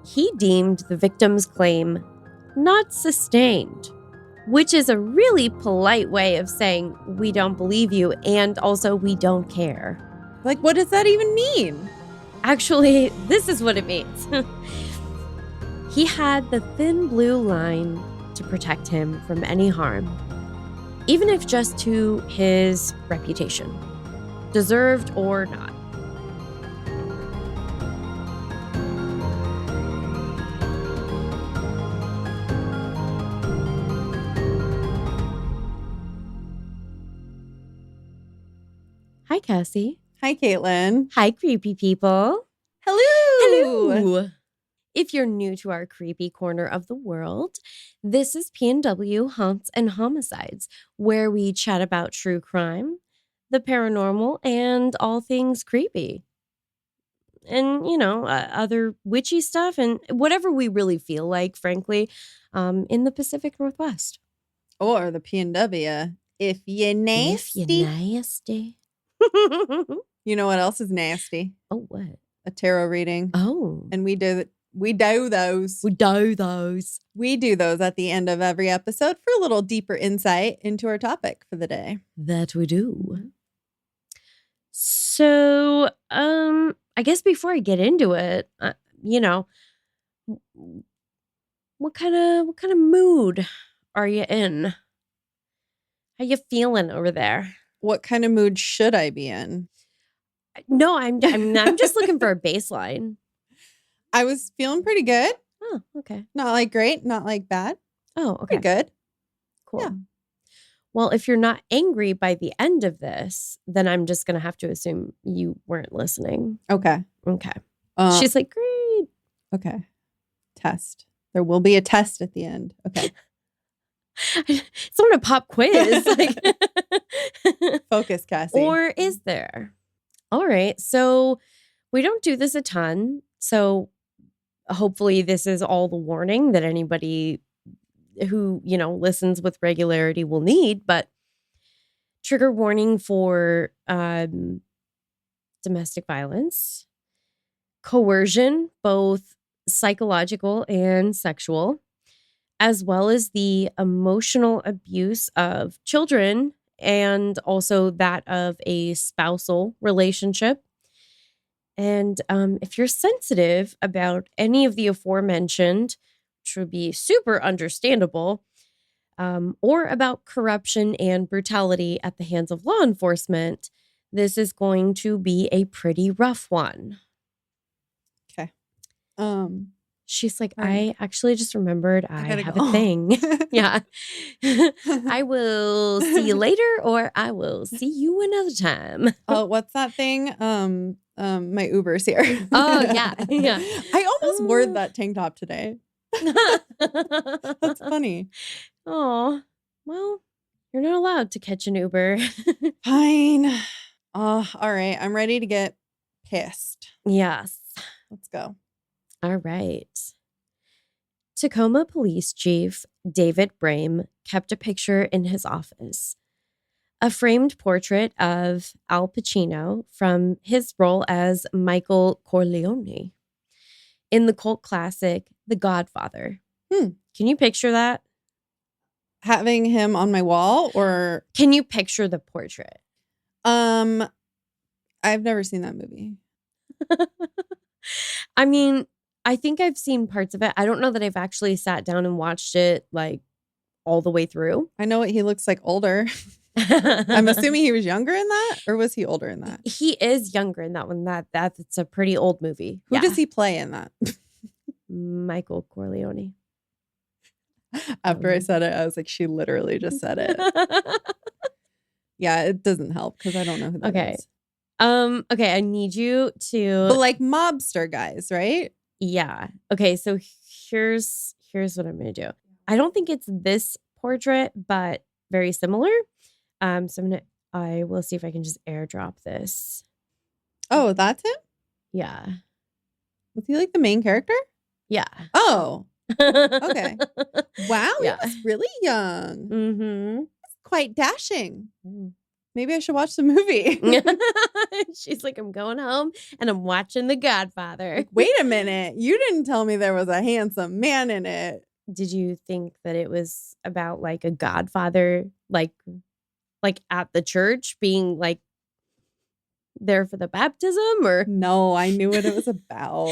he deemed the victim's claim not sustained, which is a really polite way of saying we don't believe you and also we don't care. Like, what does that even mean? Actually, this is what it means. He had the thin blue line to protect him from any harm, even if just to his reputation, deserved or not. Hi, Cassie. Hi, Caitlin. Hi, creepy people. Hello. If you're new to our creepy corner of the world, this is P&W Haunts and Homicides, where we chat about true crime, the paranormal, and all things creepy. And, other witchy stuff and whatever we really feel like, frankly, in the Pacific Northwest. Or the P&W. If you're nasty. If you're nasty. You know what else is nasty? Oh, what? A tarot reading. Oh. And we do those. We do those. We do those at the end of every episode for a little deeper insight into our topic for the day. That we do. So, I guess before I get into it, what kind of mood are you in? How you feeling over there? What kind of mood should I be in? No, I'm just looking for a baseline. I was feeling pretty good. Oh, okay. Not like great, not like bad. Oh, okay. Pretty good. Cool. Yeah. Well, if you're not angry by the end of this, then I'm just going to have to assume you weren't listening. Okay. Okay. She's like, great. Okay. Test. There will be a test at the end. Okay. It's not a pop quiz. Focus, Cassie. Or is there? All right. So we don't do this a ton. So hopefully this is all the warning that anybody who, listens with regularity will need. But trigger warning for domestic violence, coercion, both psychological and sexual, as well as the emotional abuse of children and also that of a spousal relationship. And if you're sensitive about any of the aforementioned, which would be super understandable, or about corruption and brutality at the hands of law enforcement, this is going to be a pretty rough one. Okay. She's like, I actually just remembered I have go. a thing. Yeah. I will see you later or I will see you another time. Oh, what's that thing? My Uber's here. Oh, yeah. Yeah. I almost wore that tank top today. That's funny. Oh, well, you're not allowed to catch an Uber. Fine. All right. I'm ready to get pissed. Yes. Let's go. All right. Tacoma Police Chief David Brame kept a picture in his office. A framed portrait of Al Pacino from his role as Michael Corleone in the cult classic The Godfather. Can you picture that? Having him on my wall, or can you picture the portrait? I've never seen that movie. I mean, I think I've seen parts of it. I don't know that I've actually sat down and watched it like all the way through. I know he looks like older. I'm assuming he was younger in that, or was he older in that? He is younger in that one. That's a pretty old movie. Who does he play in that? Michael Corleone. After I said it, I was like, she literally just said it. Yeah, it doesn't help because I don't know who that is. Okay, I need you to... But like mobster guys, right? Yeah. Okay, so here's what I'm going to do. I don't think it's this portrait, but very similar. So I will see if I can just airdrop this. Oh, that's him? Yeah. Was he like the main character? Yeah. Oh. Okay. Wow, Yeah. he was really young. Mm-hmm. Quite dashing. maybe I should watch the movie. She's like, I'm going home and I'm watching The Godfather. Wait a minute. You didn't tell me there was a handsome man in it. Did you think that it was about like a godfather, like at the church being like there for the baptism, or No, I knew what it was about.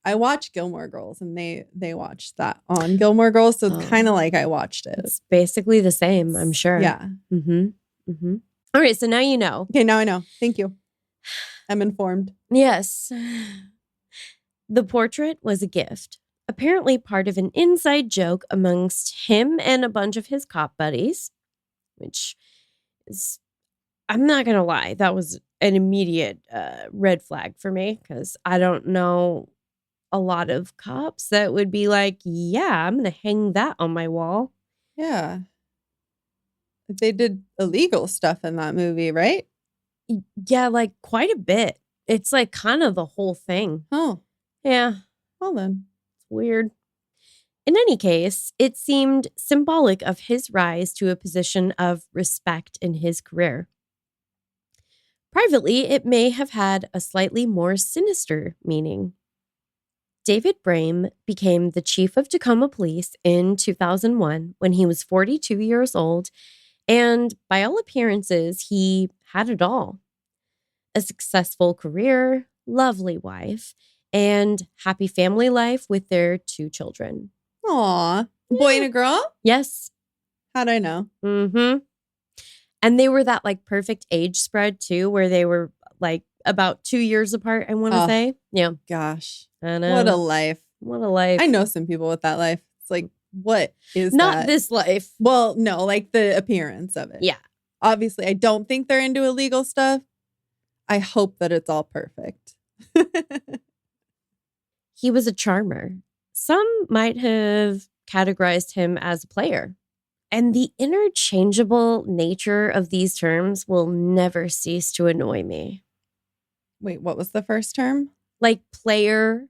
I watch Gilmore Girls, and they watched that on Gilmore Girls, so it's kind of like I watched it. It's basically the same, I'm sure. Yeah. All right, so now you know. Okay, now I know. Thank you. I'm informed. Yes. The portrait was a gift, apparently part of an inside joke amongst him and a bunch of his cop buddies, which is, I'm not going to lie, that was an immediate red flag for me, because I don't know a lot of cops that would be like, yeah, I'm going to hang that on my wall. Yeah. They did illegal stuff in that movie, right? Yeah, like quite a bit. It's like kind of the whole thing. Oh. Yeah. Well then. It's weird. In any case, it seemed symbolic of his rise to a position of respect in his career. Privately, it may have had a slightly more sinister meaning. David Brame became the chief of Tacoma Police in 2001 when he was 42 years old, and by all appearances, he had it all. A successful career, lovely wife, and happy family life with their 2 children. Aw. Boy and a girl? Yes. How'd I know? Mm-hmm. And they were that like perfect age spread too, where they were like about 2 years apart, I want to say. Yeah. Gosh. I know. What a life. What a life. I know some people with that life. It's like, what is Not that? this life. Well, no, like the appearance of it. Yeah. Obviously, I don't think they're into illegal stuff. I hope that it's all perfect. He was a charmer. Some might have categorized him as a player. And the interchangeable nature of these terms will never cease to annoy me. Wait, what was the first term? Like player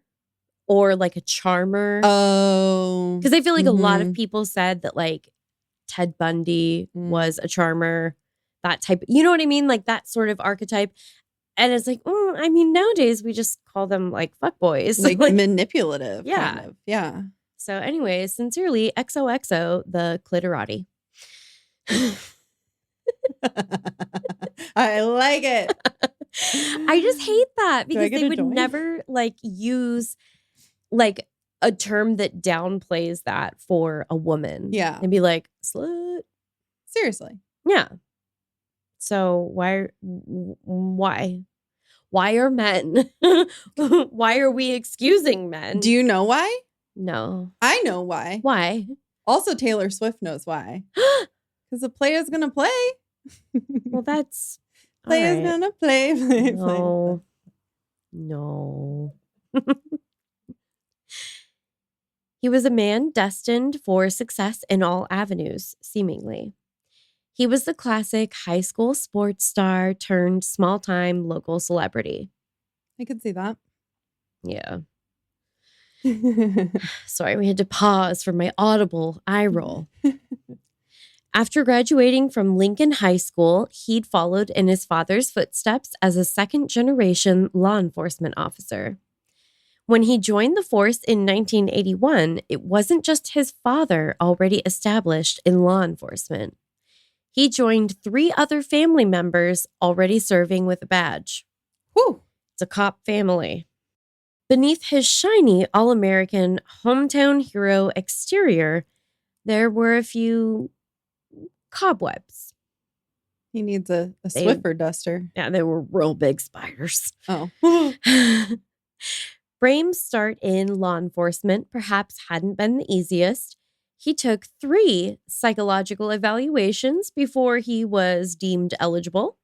or like a charmer. Oh. Because I feel like a lot of people said that like Ted Bundy was a charmer, that type. You know what I mean? Like that sort of archetype. And it's like, I mean, nowadays we just call them like fuckboys. Like manipulative. Yeah. Kind of. Yeah. So anyways, sincerely, XOXO, the clitorati. I like it. I just hate that because they would join? never like use like a term that downplays that for a woman. Yeah. And be like, slut. Seriously. Yeah. So why are men? Why are we excusing men? Do you know why? No. I know why. Why? Also, Taylor Swift knows why. Because the player's going to play. Well, that's... Player's going to play. No. No. He was a man destined for success in all avenues, seemingly. He was the classic high school sports star turned small-time local celebrity. I could see that. Yeah. Sorry, we had to pause for my audible eye roll. After graduating from Lincoln High School, he'd followed in his father's footsteps as a second-generation law enforcement officer. When he joined the force in 1981, it wasn't just his father already established in law enforcement. He joined 3 other family members already serving with a badge. Whew. It's a cop family. Beneath his shiny, all-American, hometown hero exterior, there were a few cobwebs. He needs a Swiffer duster. Yeah, they were real big spiders. Oh. Brame's start in law enforcement perhaps hadn't been the easiest. He took 3 psychological evaluations before he was deemed eligible.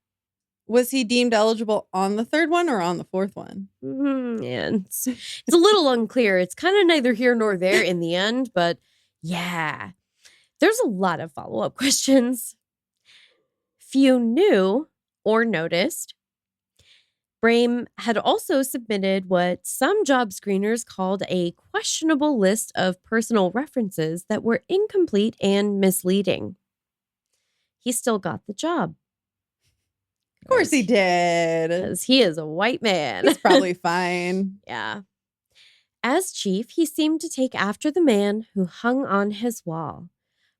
Was he deemed eligible on the 3rd one or on the 4th one? And it's a little unclear. It's kind of neither here nor there in the end, but yeah, there's a lot of follow-up questions. Few knew or noticed. Brame had also submitted what some job screeners called a questionable list of personal references that were incomplete and misleading. He still got the job. Of course he did. Because he is a white man. He's probably fine. Yeah. As chief, he seemed to take after the man who hung on his wall,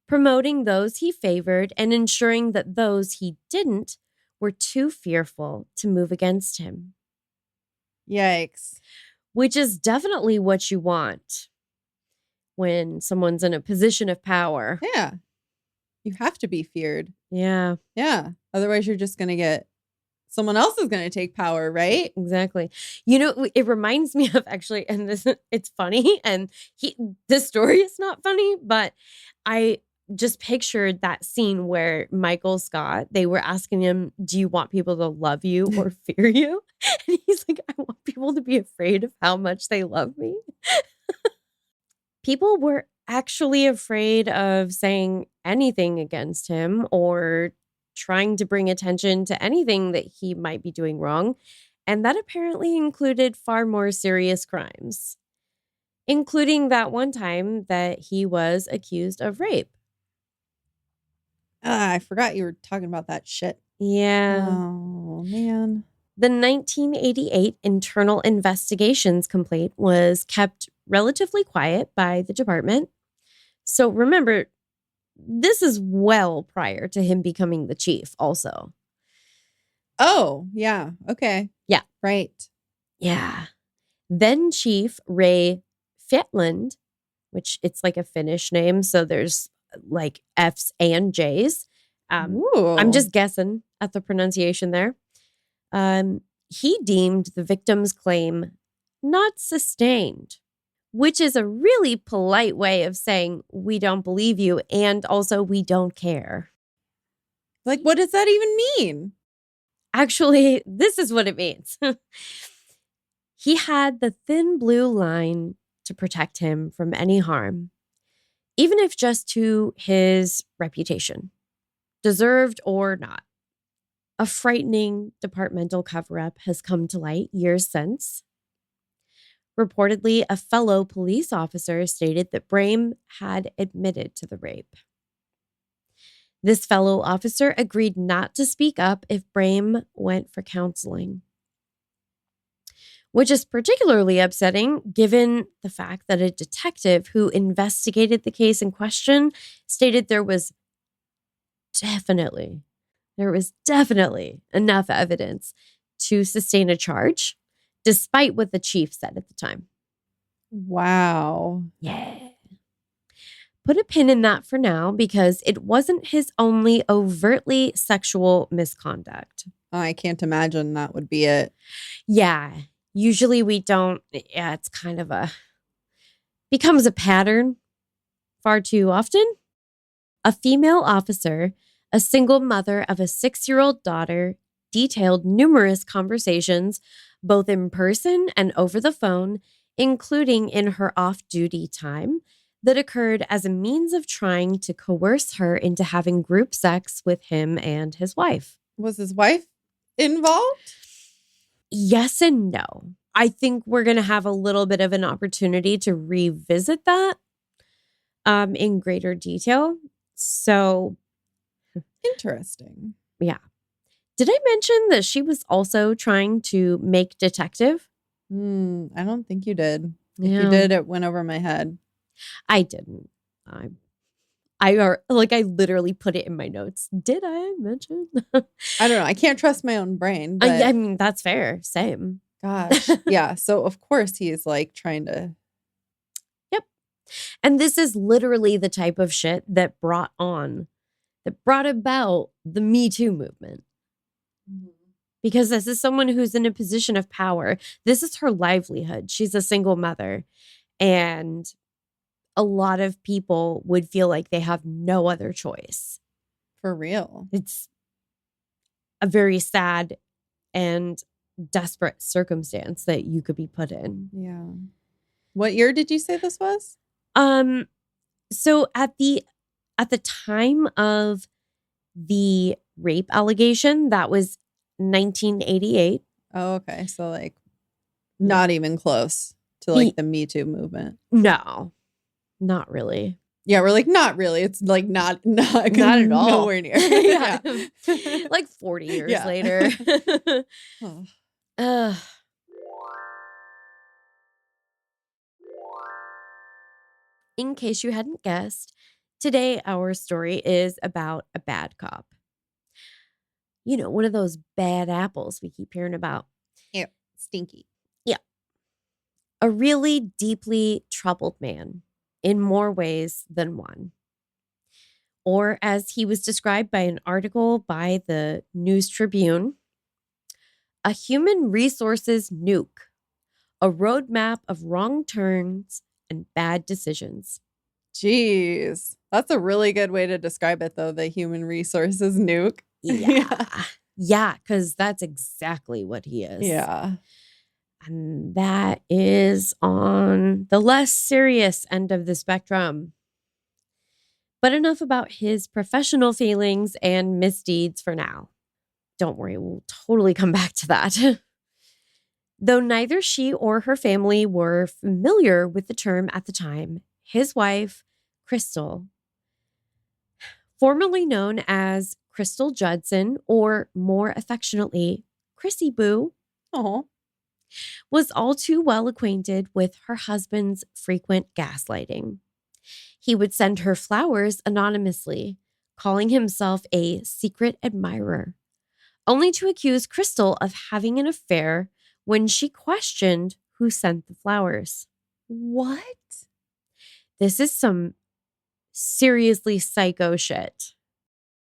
promoting those he favored and ensuring that those he didn't were too fearful to move against him. Yikes. Which is definitely what you want when someone's in a position of power. Yeah. You have to be feared. Yeah. Yeah. Otherwise, you're just going to get someone else is going to take power, right? Exactly. You know, it reminds me of actually, and this it's funny, and this story is not funny, but I just pictured that scene where Michael Scott, they were asking him, do you want people to love you or fear you? And he's like, I want people to be afraid of how much they love me. People were actually afraid of saying anything against him or trying to bring attention to anything that he might be doing wrong. And that apparently included far more serious crimes, including that one time that he was accused of rape. I forgot you were talking about that shit. Yeah. Oh, man. The 1988 internal investigations complaint was kept relatively quiet by the department. So remember, this is well prior to him becoming the chief also. Oh, yeah. Okay. Yeah. Right. Yeah. Then Chief Ray Fetland, which it's like a Finnish name, so there's like F's and J's. I'm just guessing at the pronunciation there. He deemed the victim's claim not sustained, which is a really polite way of saying we don't believe you and also we don't care. Like, what does that even mean? Actually, this is what it means. He had the thin blue line to protect him from any harm, even if just to his reputation, deserved or not. A frightening departmental cover-up has come to light years since. Reportedly, a fellow police officer stated that Brame had admitted to the rape. This fellow officer agreed not to speak up if Brame went for counseling, which is particularly upsetting given the fact that a detective who investigated the case in question stated there was definitely enough evidence to sustain a charge, despite what the chief said at the time. Wow. Yeah. Put a pin in that for now because it wasn't his only overtly sexual misconduct. I can't imagine that would be it. Yeah. Usually we don't. Yeah, it's kind of becomes a pattern far too often. A female officer, a single mother of a 6-year-old daughter, detailed numerous conversations, both in person and over the phone, including in her off-duty time, that occurred as a means of trying to coerce her into having group sex with him and his wife. Was his wife involved? Yes and no. I think we're going to have a little bit of an opportunity to revisit that in greater detail. So interesting. Yeah. Did I mention that she was also trying to make detective? I don't think you did. If you did, it went over my head. I didn't. I literally put it in my notes. Did I mention? I don't know. I can't trust my own brain. But I mean, that's fair. Same. Gosh. Yeah. So of course he's like trying to. Yep. And this is literally the type of shit that brought about the Me Too movement. Because this is someone who's in a position of power. This is her livelihood. She's a single mother. And a lot of people would feel like they have no other choice. For real. It's a very sad and desperate circumstance that you could be put in. Yeah. What year did you say this was? So at the time of the rape allegation, that was 1988. Oh, okay. So like not even close to like the Me Too movement. No, not really. Yeah, we're like, not really. It's like not Not at all. Nowhere near. Yeah. Like 40 years later. Oh. Ugh. In case you hadn't guessed, today our story is about a bad cop. You know, one of those bad apples we keep hearing about. Ew, stinky. Yeah. A really deeply troubled man in more ways than one. Or as he was described by an article by the News Tribune, a human resources nuke, a roadmap of wrong turns and bad decisions. Jeez. That's a really good way to describe it, though, the human resources nuke. Yeah. Yeah, because that's exactly what he is. Yeah. And that is on the less serious end of the spectrum. But enough about his professional failings and misdeeds for now. Don't worry, we'll totally come back to that. Though neither she or her family were familiar with the term at the time, his wife, Crystal, formerly known as Crystal Judson, or more affectionately, Chrissy Boo, was all too well acquainted with her husband's frequent gaslighting. He would send her flowers anonymously, calling himself a secret admirer, only to accuse Crystal of having an affair when she questioned who sent the flowers. What? This is some seriously psycho shit.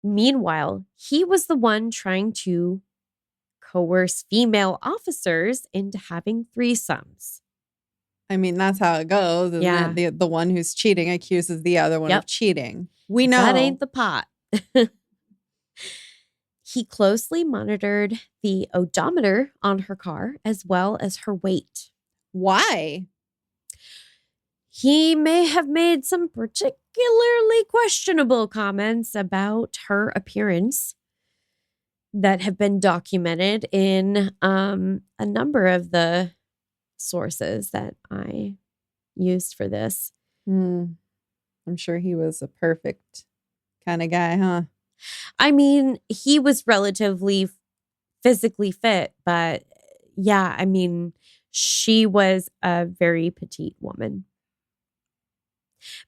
Meanwhile, he was the one trying to coerce female officers into having threesomes. I mean, that's how it goes. Isn't Yeah. it? The one who's cheating accuses the other one Yep. of cheating. We know. That ain't the pot. He closely monitored the odometer on her car as well as her weight. Why? He may have made some particularly questionable comments about her appearance that have been documented in a number of the sources that I used for this. I'm sure he was a perfect kind of guy, huh? I mean, he was relatively physically fit, but yeah, I mean, she was a very petite woman.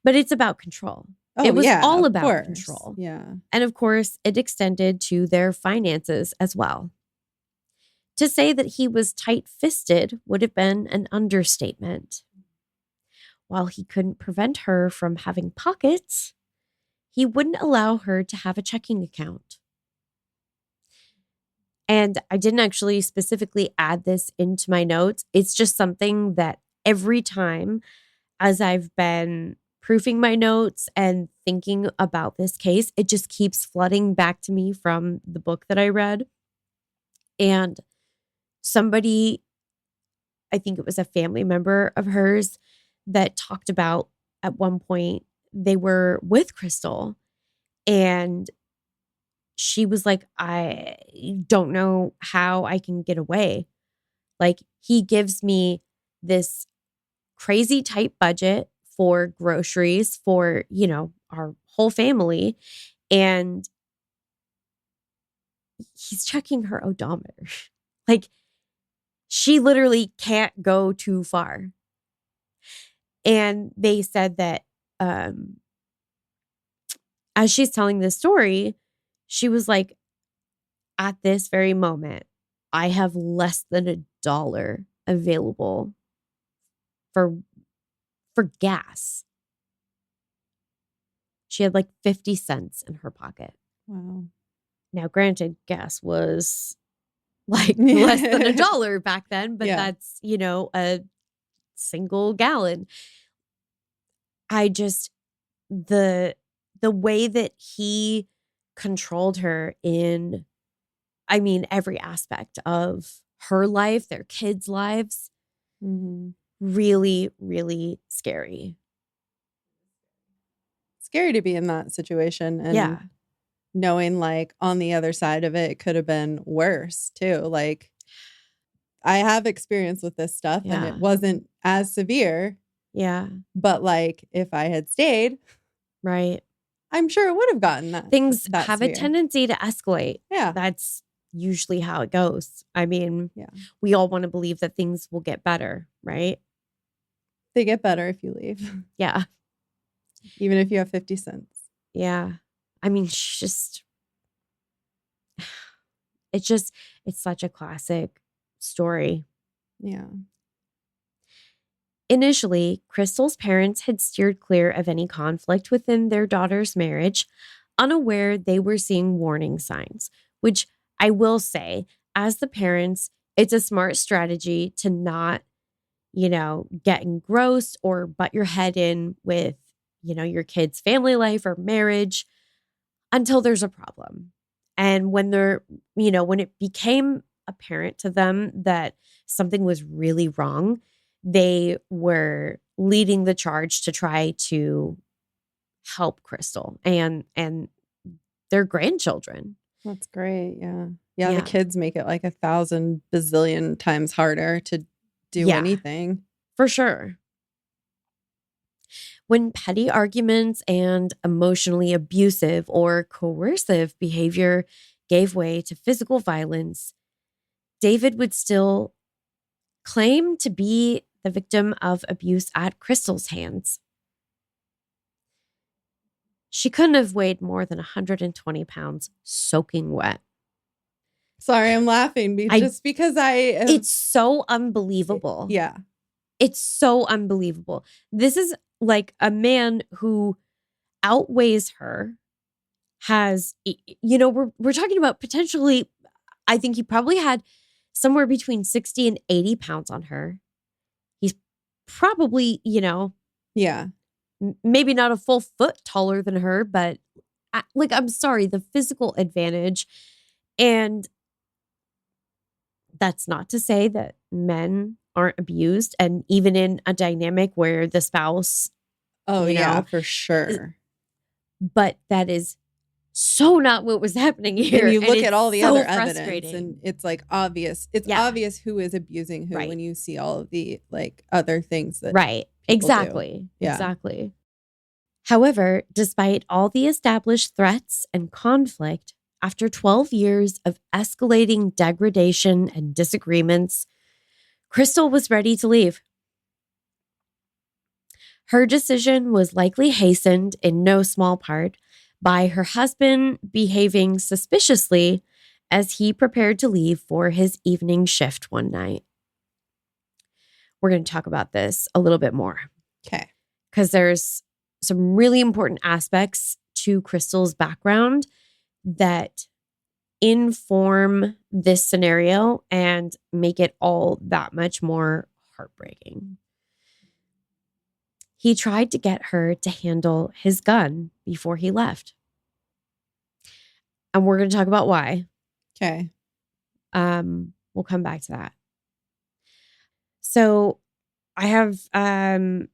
But it's about control. It was all about control. Yeah. And of course, it extended to their finances as well. To say that he was tight-fisted would have been an understatement. While he couldn't prevent her from having pockets, he wouldn't allow her to have a checking account. And I didn't actually specifically add this into my notes. It's just something that every time as I've been proofing my notes and thinking about this case, it just keeps flooding back to me from the book that I read. And somebody, I think it was a family member of hers, that talked about at one point they were with Crystal and she was like, I don't know how I can get away. Like, he gives me this crazy tight budget for groceries for, you know, our whole family. And he's checking her odometer. Like, she literally can't go too far. And they said that as she's telling this story, she was like, at this very moment, I have less than $1 available for gas. She had like 50 cents in her pocket. Wow. Now, granted, gas was like less than $1 back then, but that's, you know, a single gallon. I just, the way that he controlled her in, I mean, every aspect of her life, their kids' lives, really, really scary. Scary to be in that situation. And knowing like on the other side of it, it could have been worse too. Like, I have experience with this stuff and it wasn't as severe. Yeah. But like, if I had stayed, Right. I'm sure it would have gotten that. Things that have severe. a tendency to escalate. Yeah. That's usually how it goes. I mean, Yeah. we all want to believe that things will get better, right? They get better if you leave. Yeah. Even if you have 50 cents. Yeah. I mean, it's such a classic story. Yeah. Initially, Crystal's parents had steered clear of any conflict within their daughter's marriage, unaware they were seeing warning signs, which I will say, as the parents, it's a smart strategy to not, get engrossed or butt your head in with, your kid's family life or marriage until there's a problem. And when when it became apparent to them that something was really wrong, they were leading the charge to try to help Crystal and their grandchildren. That's great. Yeah. Yeah. The kids make it like 1,000 bazillion times harder to do anything. For sure. When petty arguments and emotionally abusive or coercive behavior gave way to physical violence, David would still claim to be the victim of abuse at Crystal's hands. She couldn't have weighed more than 120 pounds soaking wet. Sorry, I'm laughing just because it's so unbelievable. Yeah. It's so unbelievable. This is like a man who outweighs her, has, we're talking about potentially, I think he probably had somewhere between 60 and 80 pounds on her. He's probably, yeah, maybe not a full foot taller than her, but I'm sorry, the physical advantage. And that's not to say that men aren't abused. And even in a dynamic where the spouse, for sure. But that is so not what was happening here. And you look at all the other evidence and it's like obvious. It's obvious who is abusing who when you see all of the like other things that exactly. Do. Yeah. Exactly. However, despite all the established threats and conflict, after 12 years of escalating degradation and disagreements, Crystal was ready to leave. Her decision was likely hastened in no small part by her husband behaving suspiciously as he prepared to leave for his evening shift one night. We're going to talk about this a little bit more. Okay. Because there's some really important aspects to Crystal's background that inform this scenario and make it all that much more heartbreaking. He tried to get her to handle his gun before he left. And we're going to talk about why. Okay. We'll come back to that. So I have a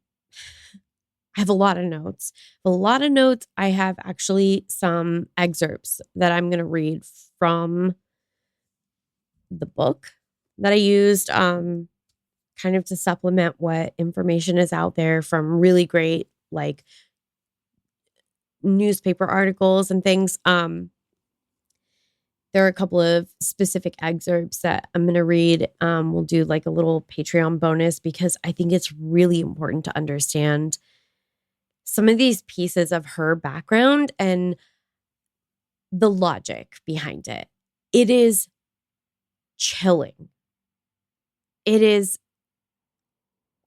lot of notes. I have actually some excerpts that I'm going to read from the book that I used kind of to supplement what information is out there from really great like newspaper articles and things. There are a couple of specific excerpts that I'm going to read. We'll do like a little Patreon bonus because I think it's really important to understand some of these pieces of her background and the logic behind it. It is chilling.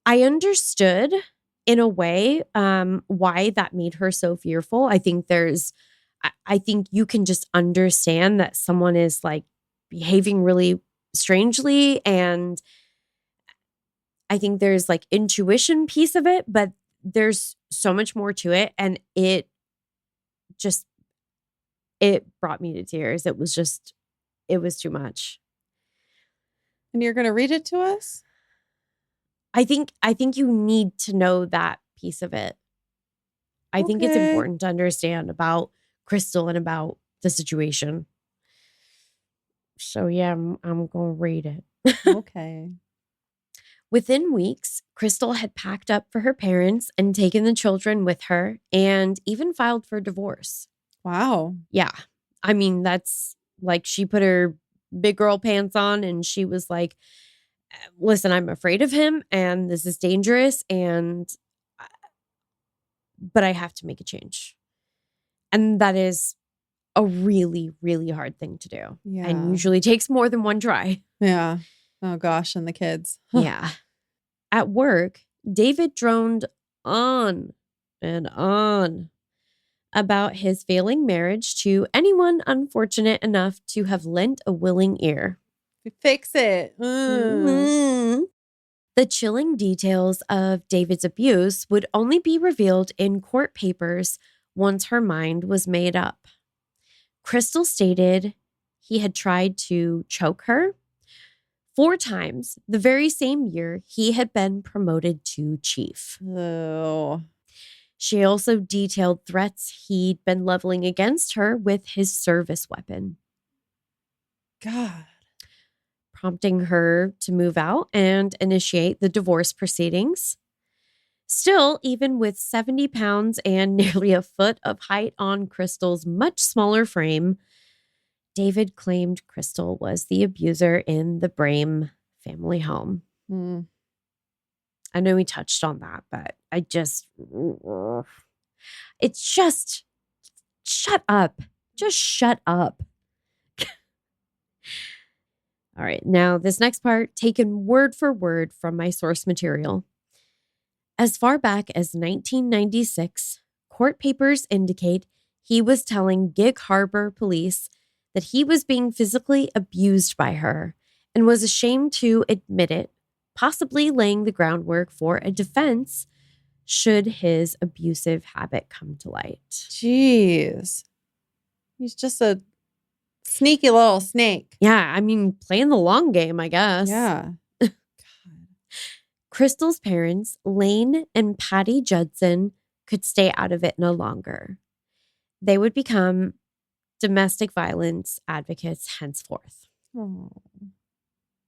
I understood in a way why that made her so fearful. I think you can just understand that someone is like behaving really strangely. And I think there's like intuition piece of it, but there's so much more to it. And it brought me to tears. It was too much. And you're going to read it to us? I think you need to know that piece of it. I think it's important to understand about Crystal and about the situation. So yeah, I'm going to read it. Okay. Within weeks, Crystal had packed up for her parents and taken the children with her and even filed for divorce. Wow. Yeah. I mean, that's like she put her big girl pants on and she was like, listen, I'm afraid of him and this is dangerous but I have to make a change. And that is a really, really hard thing to do. Yeah. And usually takes more than one try. Yeah. Oh gosh, and the kids. Yeah. At work, David droned on and on about his failing marriage to anyone unfortunate enough to have lent a willing ear. Fix it. Mm-hmm. The chilling details of David's abuse would only be revealed in court papers once her mind was made up. Crystal stated he had tried to choke her 4 times the very same year he had been promoted to chief. Oh. She also detailed threats he'd been leveling against her with his service weapon. God. Prompting her to move out and initiate the divorce proceedings. Still, even with 70 pounds and nearly a foot of height on Crystal's much smaller frame, David claimed Crystal was the abuser in the Brame family home. I know we touched on that, but it's just, shut up. Just shut up. All right, now this next part, taken word for word from my source material. As far back as 1996, court papers indicate he was telling Gig Harbor police that he was being physically abused by her and was ashamed to admit it, possibly laying the groundwork for a defense should his abusive habit come to light. Jeez. He's just a sneaky little snake. Yeah, I mean, playing the long game, I guess. Yeah. Crystal's parents, Lane and Patty Judson, could stay out of it no longer. They would become domestic violence advocates henceforth. Oh,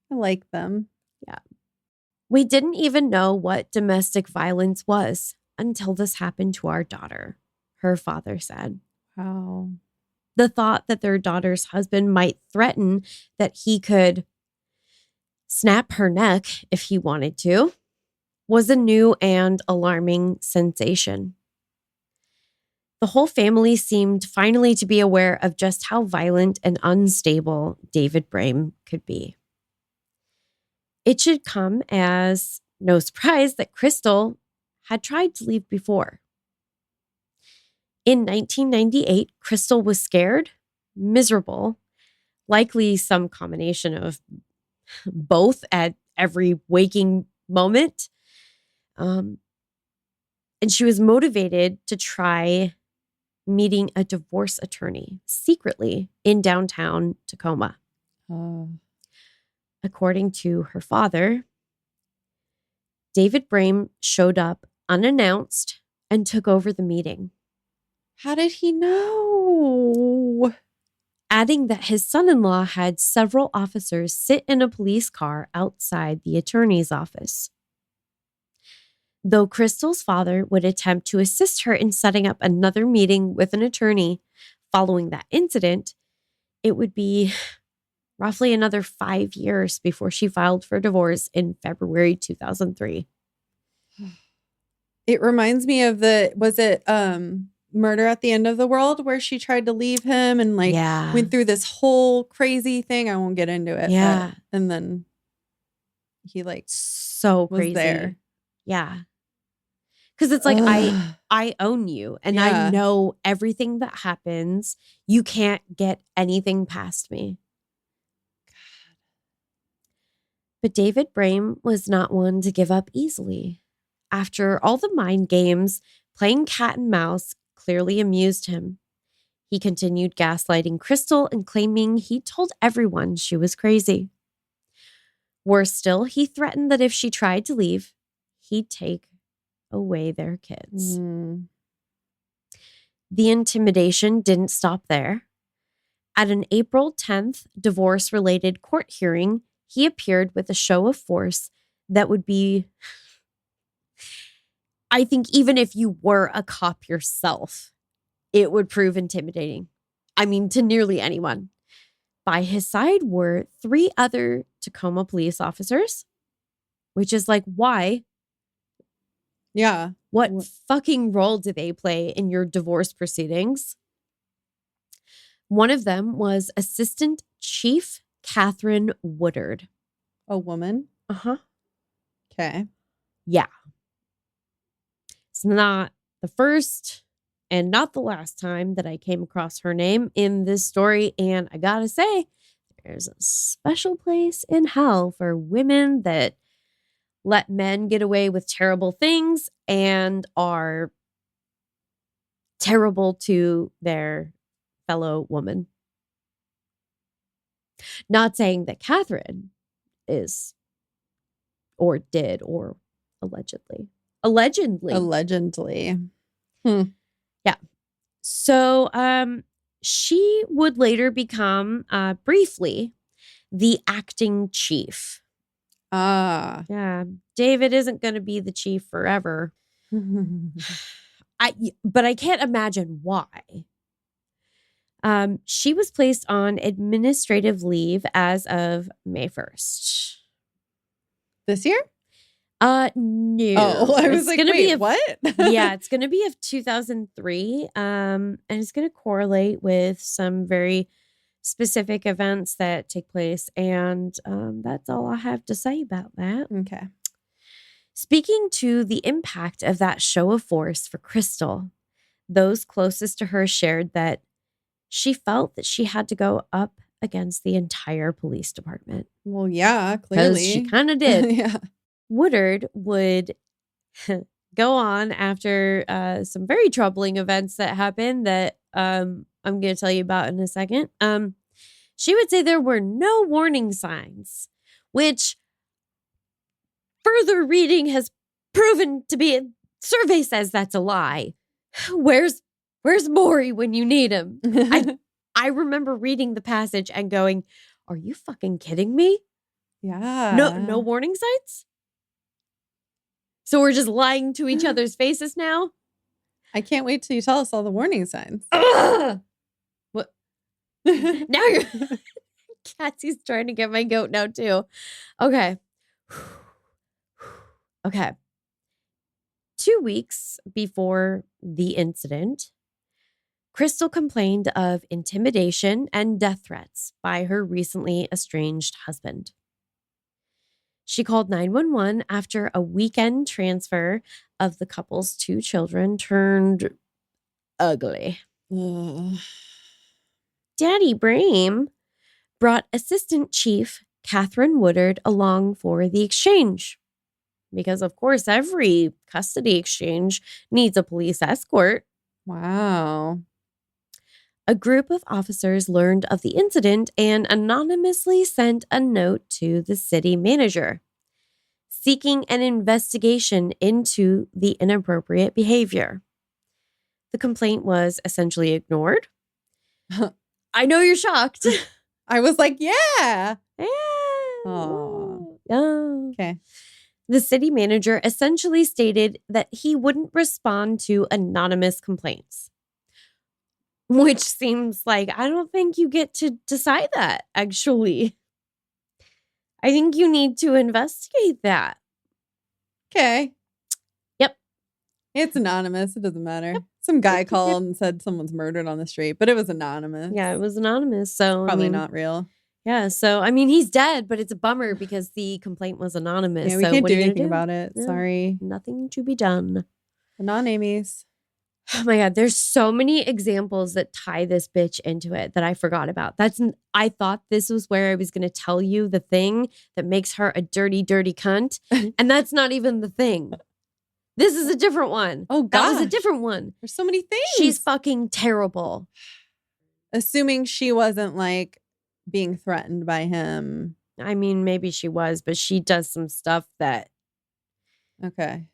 I like them. Yeah. We didn't even know what domestic violence was until this happened to our daughter, her father said. Wow. The thought that their daughter's husband might threaten that he could snap her neck if he wanted to was a new and alarming sensation. The whole family seemed finally to be aware of just how violent and unstable David Brame could be. It should come as no surprise that Crystal had tried to leave before. In 1998, Crystal was scared, miserable, likely some combination of both at every waking moment. And she was motivated to try meeting a divorce attorney secretly in downtown Tacoma. According to her father, David Brame showed up unannounced and took over the meeting. How did he know? Adding that his son-in-law had several officers sit in a police car outside the attorney's office. Though Crystal's father would attempt to assist her in setting up another meeting with an attorney following that incident, it would be roughly another 5 years before she filed for divorce in February 2003. It reminds me of Murder at the End of the World, where she tried to leave him and went through this whole crazy thing. I won't get into it. Yeah. And then he so was crazy. there. Yeah. Because it's like, I own you and I know everything that happens. You can't get anything past me. God. But David Brame was not one to give up easily. After all the mind games, playing cat and mouse clearly amused him. He continued gaslighting Crystal and claiming he told everyone she was crazy. Worse still, he threatened that if she tried to leave, he'd take away their kids. The intimidation didn't stop there. At an April 10th divorce-related court hearing, he appeared with a show of force that would be, I think even if you were a cop yourself, it would prove intimidating. I mean, to nearly anyone. By his side were 3 other Tacoma police officers, which is like, why? Yeah. What fucking role do they play in your divorce proceedings? One of them was Assistant Chief Catherine Woodard. A woman? Uh-huh. Okay. Yeah. It's not the first and not the last time that I came across her name in this story. And I gotta say, there's a special place in hell for women that let men get away with terrible things and are terrible to their fellow woman. Not saying that Catherine is or did or allegedly. Allegedly. Yeah. So she would later become briefly the acting chief. Ah. Yeah. David isn't going to be the chief forever. But I can't imagine why. She was placed on administrative leave as of May 1st. This year? No. Oh, I was like, wait, what? Yeah, it's going to be of 2003. And it's going to correlate with some very specific events that take place. And that's all I have to say about that. Okay. Speaking to the impact of that show of force for Crystal, those closest to her shared that she felt that she had to go up against the entire police department. Well, yeah, clearly. Because she kind of did. Yeah. Woodard would go on after some very troubling events that happened that I'm going to tell you about in a second. She would say there were no warning signs, which further reading has proven to be, survey says that's a lie. Where's Maury when you need him? I remember reading the passage and going, are you fucking kidding me? Yeah. No warning signs? So we're just lying to each other's faces now? I can't wait till you tell us all the warning signs. What? Now you're... Cassie's trying to get my goat now too. Okay. Okay. 2 weeks before the incident, Crystal complained of intimidation and death threats by her recently estranged husband. She called 911 after a weekend transfer of the couple's 2 children turned ugly. Ugh. Daddy Brame brought Assistant Chief Catherine Woodard along for the exchange. Because, of course, every custody exchange needs a police escort. Wow. A group of officers learned of the incident and anonymously sent a note to the city manager, seeking an investigation into the inappropriate behavior. The complaint was essentially ignored. I know you're shocked. I was like, yeah. Oh. Okay. The city manager essentially stated that he wouldn't respond to anonymous complaints. Which seems like, I don't think you get to decide that, actually. I think you need to investigate that. Okay. Yep. It's anonymous. It doesn't matter. Yep. Some guy called and said someone's murdered on the street, but it was anonymous. Yeah, it was anonymous. So probably not real. Yeah. So, I mean, he's dead, but it's a bummer because the complaint was anonymous. Yeah, we can't do anything about it. Yeah. Sorry. Nothing to be done. Non-Amy's. Oh my God, there's so many examples that tie this bitch into it that I forgot about. I thought this was where I was going to tell you the thing that makes her a dirty, dirty cunt. And that's not even the thing. This is a different one. Oh, God. That was a different one. There's so many things. She's fucking terrible. Assuming she wasn't like being threatened by him. I mean, maybe she was, but she does some stuff that. Okay.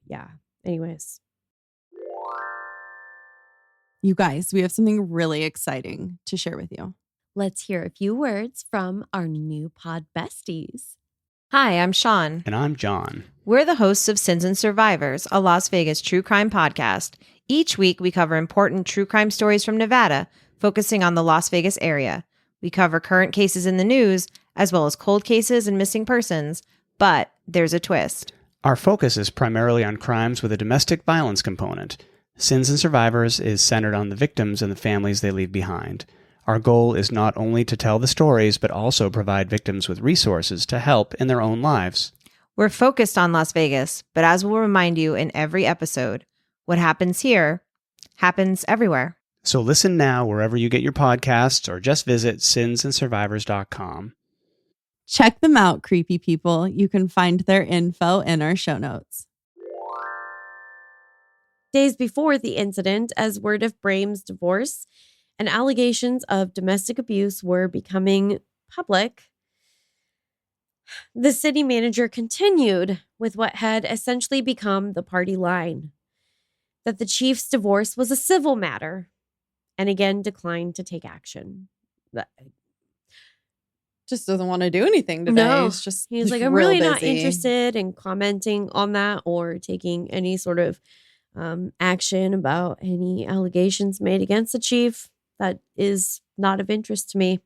Yeah. Anyways. You guys, we have something really exciting to share with you. Let's hear a few words from our new pod besties. Hi, I'm Sean. And I'm John. We're the hosts of Sins and Survivors, a Las Vegas true crime podcast. Each week, we cover important true crime stories from Nevada, focusing on the Las Vegas area. We cover current cases in the news, as well as cold cases and missing persons, but there's a twist. Our focus is primarily on crimes with a domestic violence component. Sins and Survivors is centered on the victims and the families they leave behind. Our goal is not only to tell the stories, but also provide victims with resources to help in their own lives. We're focused on Las Vegas, but as we'll remind you in every episode, what happens here happens everywhere. So listen now wherever you get your podcasts or just visit sinsandsurvivors.com. Check them out, creepy people. You can find their info in our show notes. Days before the incident, as word of Brame's divorce and allegations of domestic abuse were becoming public, the city manager continued with what had essentially become the party line, that the chief's divorce was a civil matter, and again declined to take action. Just doesn't want to do anything today. No, He's like, I'm really not interested in commenting on that or taking any sort of action about any allegations made against the chief. That is not of interest to me.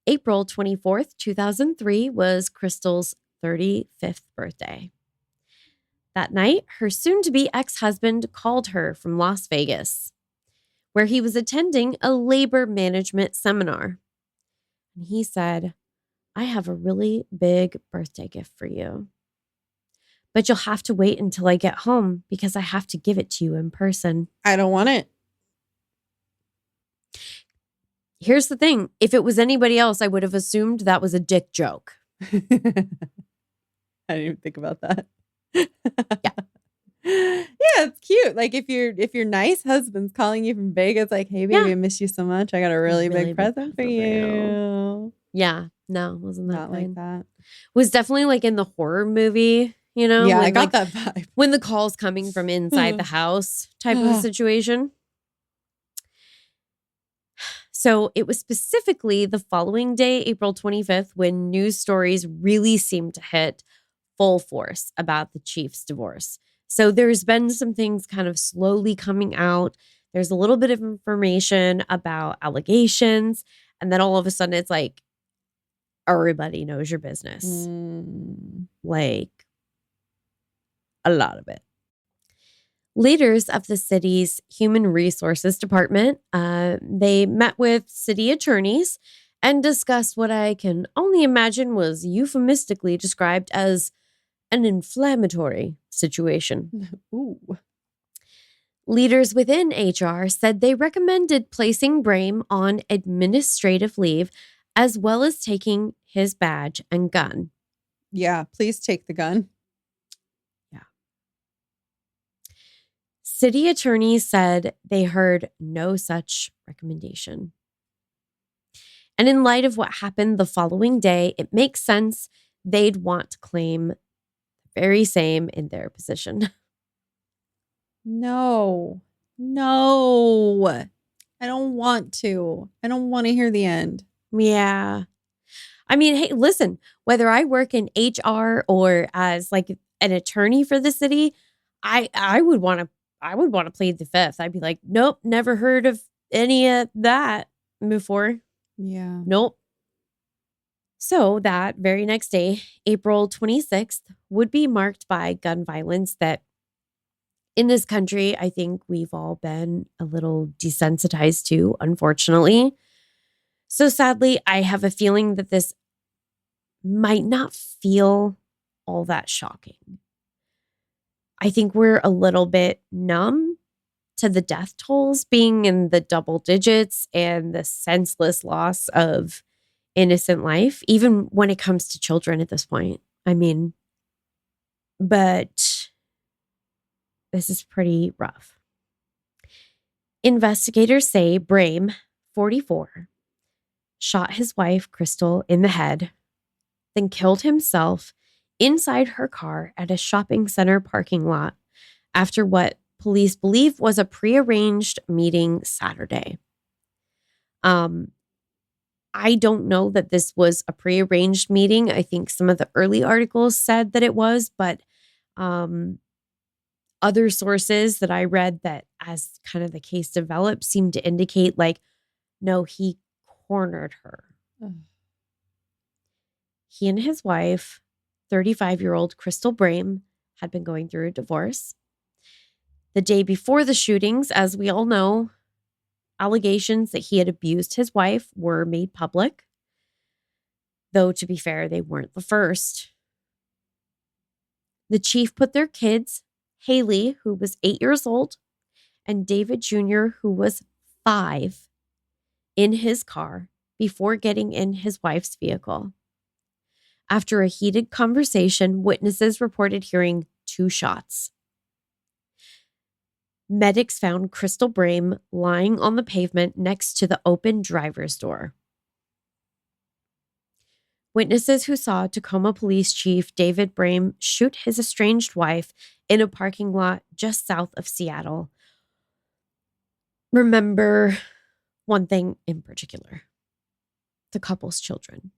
April 24th, 2003 was Crystal's 35th birthday. That night, her soon-to-be ex-husband called her from Las Vegas, where he was attending a labor management seminar. And he said, "I have a really big birthday gift for you. But you'll have to wait until I get home because I have to give it to you in person." I don't want it. Here's the thing. If it was anybody else, I would have assumed that was a dick joke. I didn't even think about that. Yeah, it's cute. Like if your nice husband's calling you from Vegas, like, "Hey baby, I miss you so much. I got a really big present for you." Yeah, no, wasn't that not like that. Was definitely like in the horror movie, you know? Yeah, when, I got like, that vibe. When the call's coming from inside the house type of situation. So it was specifically the following day, April 25th, when news stories really seemed to hit full force about the chief's divorce. So there's been some things kind of slowly coming out. There's a little bit of information about allegations. And then all of a sudden it's like, everybody knows your business. Like, a lot of it. Leaders of the city's Human Resources Department, they met with city attorneys and discussed what I can only imagine was euphemistically described as an inflammatory situation. Ooh. Leaders within HR said they recommended placing Brame on administrative leave as well as taking his badge and gun. Yeah, please take the gun. City attorneys said they heard no such recommendation. And in light of what happened the following day, it makes sense they'd want to claim the very same in their position. No. I don't want to. I don't want to hear the end. Yeah. I mean, hey, listen, whether I work in HR or as like an attorney for the city, I would want to plead the fifth. I'd be like, nope, never heard of any of that before. Yeah. Nope. So that very next day, April 26th, would be marked by gun violence that in this country, I think we've all been a little desensitized to, unfortunately. So sadly, I have a feeling that this might not feel all that shocking. I think we're a little bit numb to the death tolls being in the double digits and the senseless loss of innocent life, even when it comes to children at this point. I mean, but this is pretty rough. Investigators say Brame, 44, shot his wife, Crystal, in the head, then killed himself inside her car at a shopping center parking lot after what police believe was a prearranged meeting Saturday. I don't know that this was a prearranged meeting. I think some of the early articles said that it was, but other sources that I read that as kind of the case developed seemed to indicate like, no, he cornered her. He and his wife, 35-year-old Crystal Brame, had been going through a divorce. The day before the shootings, as we all know, allegations that he had abused his wife were made public. Though, to be fair, they weren't the first. The chief put their kids, Haley, who was 8 years old, and David Jr., who was 5, in his car before getting in his wife's vehicle. After a heated conversation, witnesses reported hearing 2 shots. Medics found Crystal Brame lying on the pavement next to the open driver's door. Witnesses who saw Tacoma Police Chief David Brame shoot his estranged wife in a parking lot just south of Seattle remember one thing in particular: the couple's children.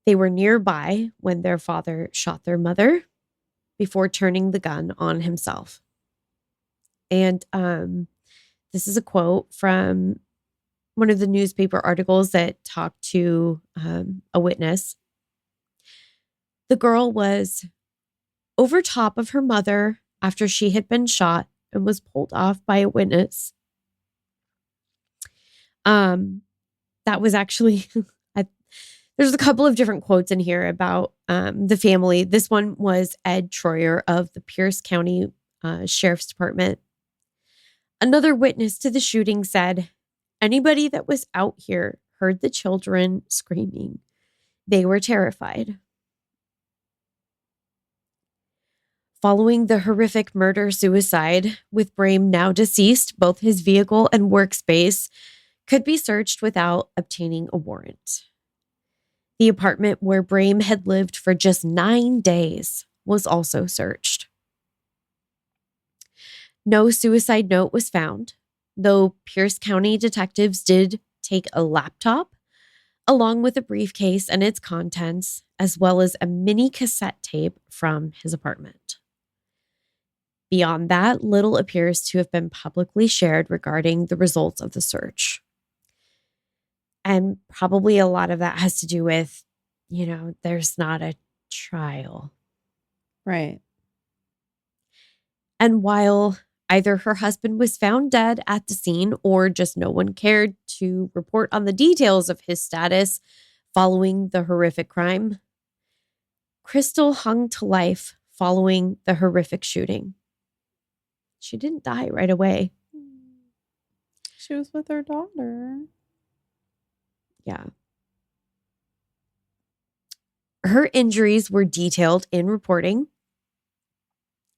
They were nearby when their father shot their mother before turning the gun on himself. And this is a quote from one of the newspaper articles that talked to a witness. The girl was over top of her mother after she had been shot and was pulled off by a witness. That was actually, there's a couple of different quotes in here about the family. This one was Ed Troyer of the Pierce County Sheriff's Department. Another witness to the shooting said, anybody that was out here heard the children screaming. They were terrified. Following the horrific murder-suicide, with Brame now deceased, both his vehicle and workspace could be searched without obtaining a warrant. The apartment where Brame had lived for just 9 days was also searched. No suicide note was found, though Pierce County detectives did take a laptop, along with a briefcase and its contents, as well as a mini cassette tape from his apartment. Beyond that, little appears to have been publicly shared regarding the results of the search. And probably a lot of that has to do with, there's not a trial. Right. And while either her husband was found dead at the scene or just no one cared to report on the details of his status following the horrific crime, Crystal hung to life following the horrific shooting. She didn't die right away. She was with her daughter. Yeah. Her injuries were detailed in reporting.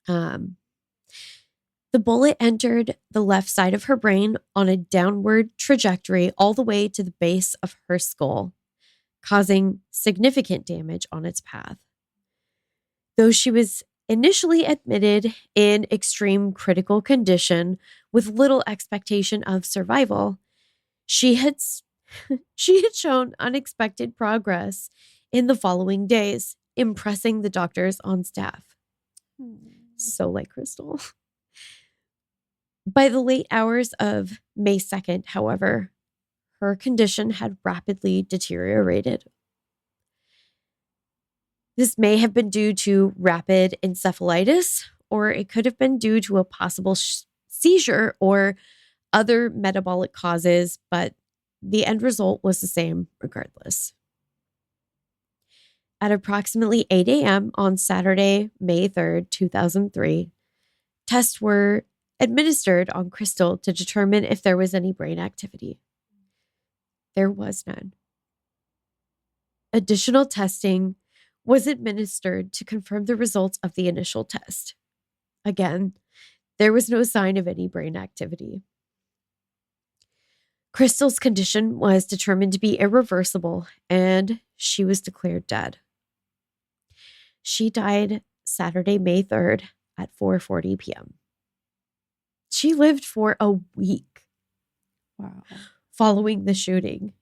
The bullet entered the left side of her brain on a downward trajectory all the way to the base of her skull, causing significant damage on its path. Though she was initially admitted in extreme critical condition with little expectation of survival, she had shown unexpected progress in the following days, impressing the doctors on staff. So like Crystal. By the late hours of May 2nd, however, her condition had rapidly deteriorated. This may have been due to rapid encephalitis, or it could have been due to a possible seizure or other metabolic causes, but the end result was the same regardless. At approximately 8 a.m. on Saturday, May 3rd, 2003, tests were administered on Crystal to determine if there was any brain activity. There was none. Additional testing was administered to confirm the results of the initial test. Again, there was no sign of any brain activity. Crystal's condition was determined to be irreversible, and she was declared dead. She died Saturday, May 3rd at 4:40 p.m. She lived for a week. Wow. Following the shooting.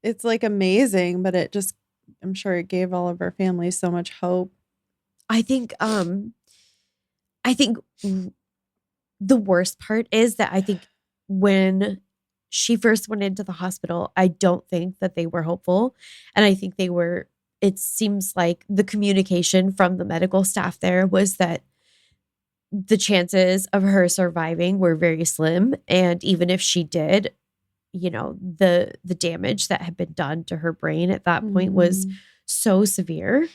it's like amazing, but I'm sure it gave all of our families so much hope. I think the worst part is that I think when she first went into the hospital, I don't think that they were hopeful. And I think it seems like the communication from the medical staff there was that the chances of her surviving were very slim. And even if she did, the damage that had been done to her brain at that point was so severe.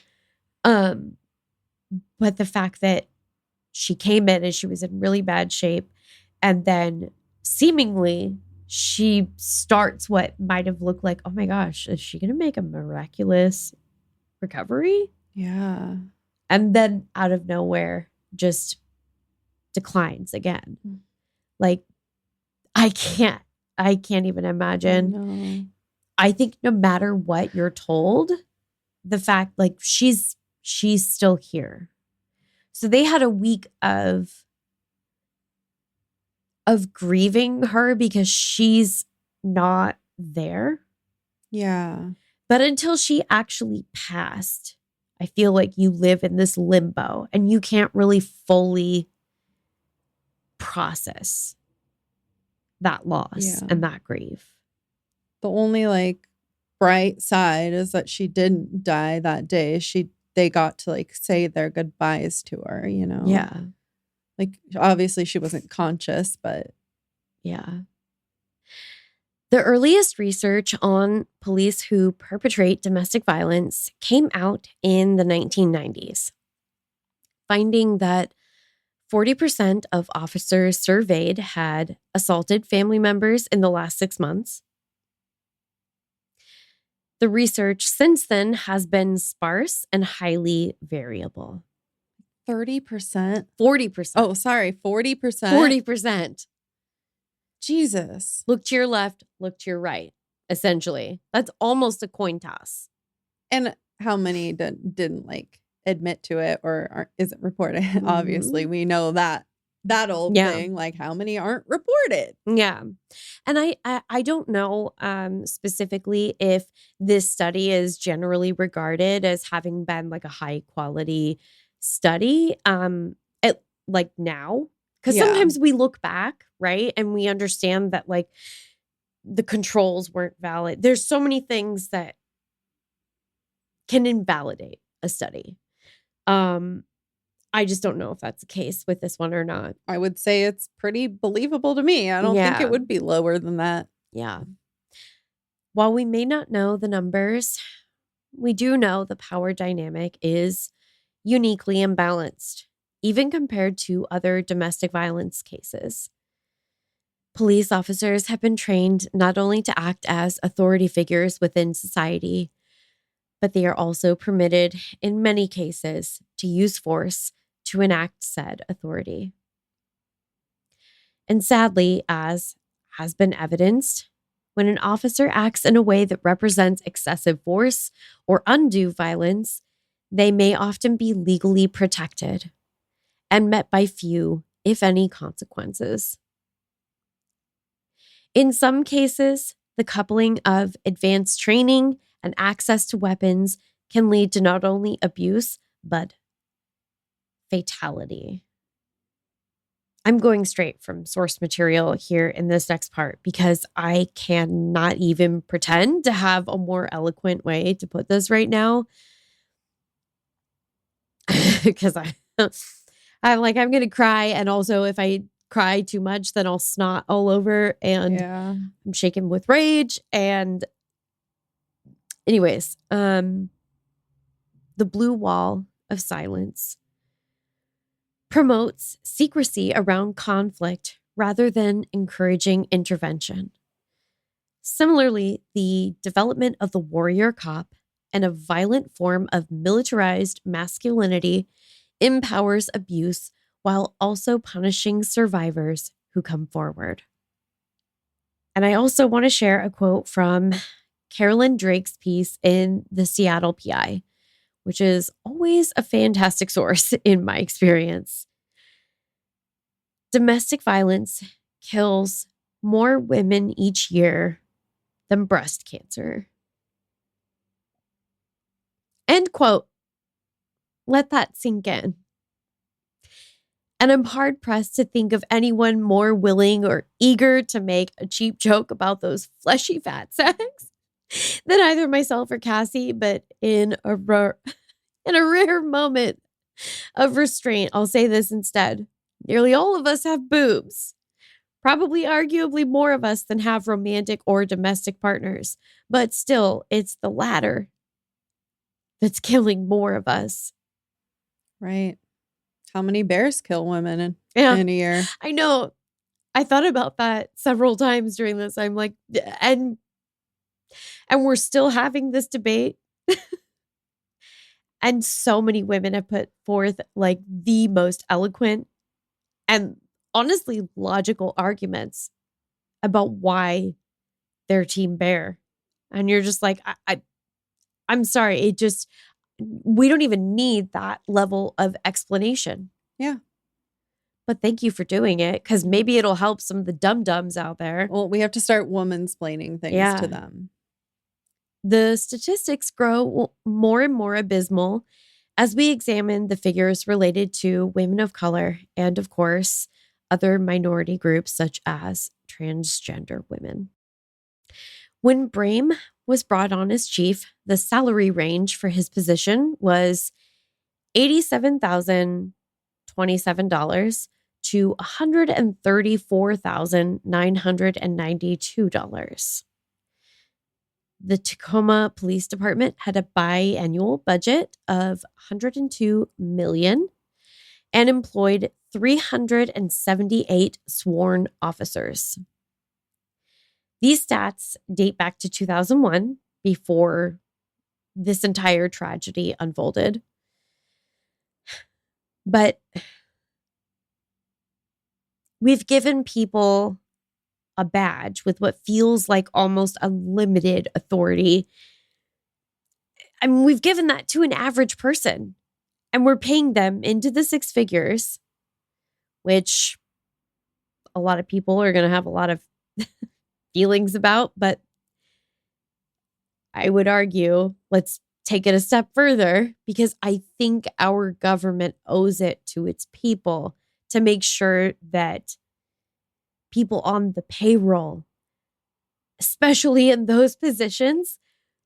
But the fact that she came in and she was in really bad shape, and then seemingly she starts what might have looked like, oh my gosh, is she going to make a miraculous recovery? Yeah. And then out of nowhere, just declines again. Like, I can't even imagine. I think no matter what you're told, the fact like she's still here. So they had a week of grieving her because she's not there. Yeah. But until she actually passed, I feel like you live in this limbo and you can't really fully process that loss and that grief. The only like bright side is that she didn't die that day. They got to like say their goodbyes to her, Yeah. Like obviously she wasn't conscious, but yeah. The earliest research on police who perpetrate domestic violence came out in the 1990s, finding that 40% of officers surveyed had assaulted family members in the last 6 months. The research since then has been sparse and highly variable. 30%? 40%. Oh, sorry, 40%? 40%. Jesus. Look to your left, look to your right, essentially. That's almost a coin toss. And how many didn't like admit to it or isn't reported? Mm-hmm. Obviously, we know that old thing, like how many aren't reported? Yeah. And I don't know specifically if this study is generally regarded as having been like a high quality study like now. Because sometimes we look back, right? And we understand that like the controls weren't valid. There's so many things that can invalidate a study. I just don't know if that's the case with this one or not. I would say it's pretty believable to me. I don't think it would be lower than that. Yeah. While we may not know the numbers, we do know the power dynamic is uniquely imbalanced, even compared to other domestic violence cases. Police officers have been trained not only to act as authority figures within society, but they are also permitted, in many cases, to use force to enact said authority. And sadly, as has been evidenced, when an officer acts in a way that represents excessive force or undue violence, they may often be legally protected and met by few, if any, consequences. In some cases, the coupling of advanced training and access to weapons can lead to not only abuse, but fatality. I'm going straight from source material here in this next part because I cannot even pretend to have a more eloquent way to put this right now. Because I'm like, I'm going to cry. And also if I cry too much, then I'll snot all over and I'm shaken with rage. And anyways, the blue wall of silence promotes secrecy around conflict rather than encouraging intervention. Similarly, the development of the warrior cop and a violent form of militarized masculinity empowers abuse while also punishing survivors who come forward. And I also want to share a quote from Carolyn Drake's piece in the Seattle PI, which is always a fantastic source in my experience. Domestic violence kills more women each year than breast cancer. End quote. Let that sink in. And I'm hard pressed to think of anyone more willing or eager to make a cheap joke about those fleshy fat sacks than either myself or Cassie, but in a rare moment of restraint, I'll say this instead. Nearly all of us have boobs. Probably arguably more of us than have romantic or domestic partners. But still, it's the latter that's killing more of us. Right. How many bears kill women in a year? I know. I thought about that several times during this. I'm like, and we're still having this debate. And so many women have put forth like the most eloquent and honestly logical arguments about why they're team bear. And you're just like, I'm sorry. We don't even need that level of explanation. Yeah. But thank you for doing it, because maybe it'll help some of the dum-dums out there. Well, we have to start woman-splaining things to them. The statistics grow more and more abysmal as we examine the figures related to women of color and, of course, other minority groups such as transgender women. When Brame was brought on as chief, the salary range for his position was $87,027 to $134,992. The Tacoma Police Department had a biannual budget of $102 million and employed 378 sworn officers. These stats date back to 2001, before this entire tragedy unfolded. But we've given people a badge with what feels like almost unlimited authority. I mean, we've given that to an average person, and we're paying them into the six figures, which a lot of people are going to have a lot of feelings about. But I would argue, let's take it a step further, because I think our government owes it to its people to make sure that people on the payroll, especially in those positions,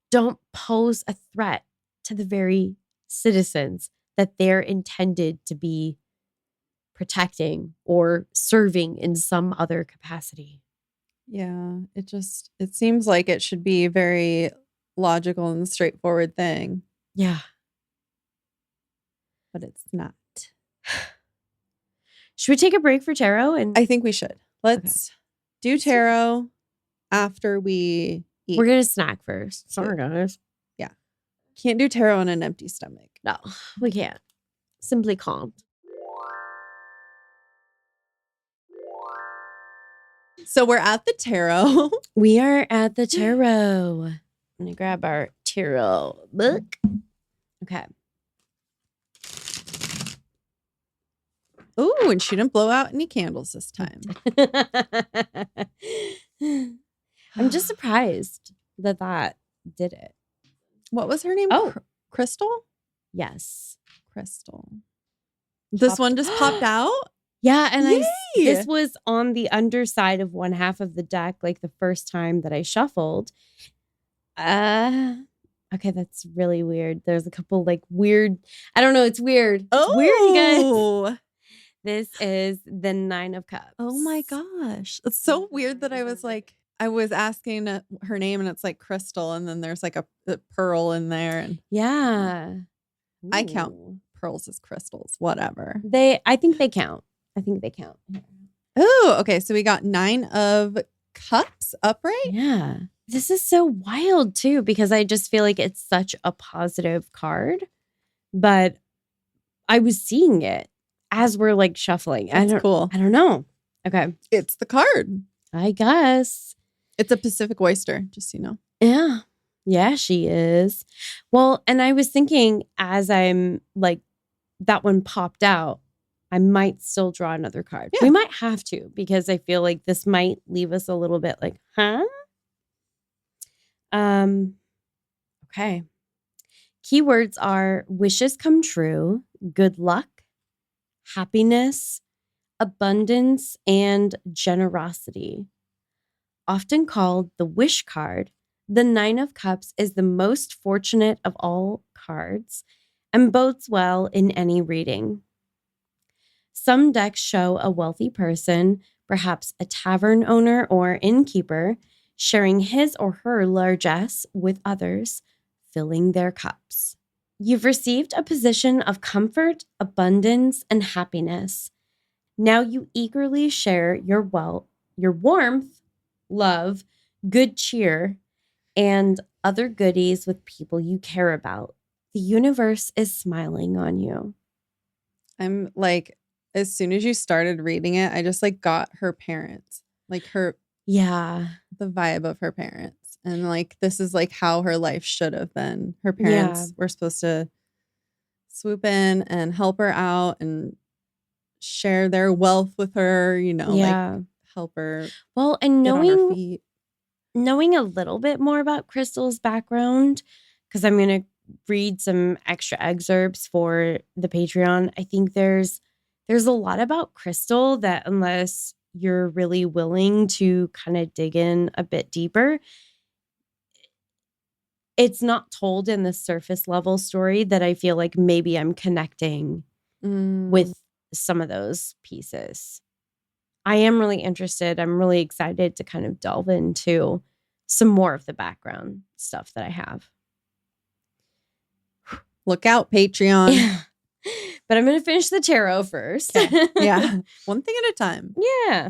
don't pose a threat to the very citizens that they're intended to be protecting or serving in some other capacity. Yeah, it seems like it should be a very logical and straightforward thing. Yeah. But it's not. Should we take a break for tarot? I think we should. Let's do tarot after we eat. We're going to snack first. Sorry, guys. Yeah. Can't do tarot on an empty stomach. No, we can't. Simply can't. So we're at the tarot. We are at the tarot. Let me grab our tarot book. Okay. Ooh, and she didn't blow out any candles this time. I'm just surprised that did it. What was her name? Oh. Crystal? Yes. Crystal. This one just popped out? Yeah, and Yay! This was on the underside of one half of the deck, like the first time that I shuffled. Okay, that's really weird. There's a couple like weird, I don't know, it's weird. It's weird, you guys. This is the 9 of Cups. Oh my gosh. It's so weird that I was asking her name and it's like Crystal, and then there's like a pearl in there. And yeah. Ooh. I count pearls as crystals, whatever. I think they count. Oh, okay. So we got 9 of Cups upright. Yeah. This is so wild too, because I just feel like it's such a positive card, but I was seeing it as we're like shuffling. That's cool. I don't know. Okay. It's the card. I guess. It's a Pacific oyster, just so you know. Yeah. Yeah, she is. Well, and I was thinking as I'm like, that one popped out, I might still draw another card. Yeah. We might have to, because I feel like this might leave us a little bit like, huh? Okay. Keywords are wishes come true, good luck, happiness, abundance, and generosity. Often called the wish card, the Nine of Cups is the most fortunate of all cards and bodes well in any reading. Some decks show a wealthy person, perhaps a tavern owner or innkeeper, sharing his or her largesse with others, filling their cups. You've received a position of comfort, abundance, and happiness. Now you eagerly share your warmth, love, good cheer, and other goodies with people you care about. The universe is smiling on you. I'm like, as soon as you started reading it, I just like got her parents, like the vibe of her parents. And like, this is like how her life should have been. Her parents were supposed to swoop in and help her out and share their wealth with her, like help her. Well, and get on her feet. Knowing a little bit more about Crystal's background, because I'm going to read some extra excerpts for the Patreon. I think there's a lot about Crystal that unless you're really willing to kind of dig in a bit deeper, it's not told in the surface level story that I feel like maybe I'm connecting with some of those pieces. I am really interested. I'm really excited to kind of delve into some more of the background stuff that I have. Look out, Patreon. Yeah. But I'm going to finish the tarot first. Okay. Yeah. One thing at a time. Yeah.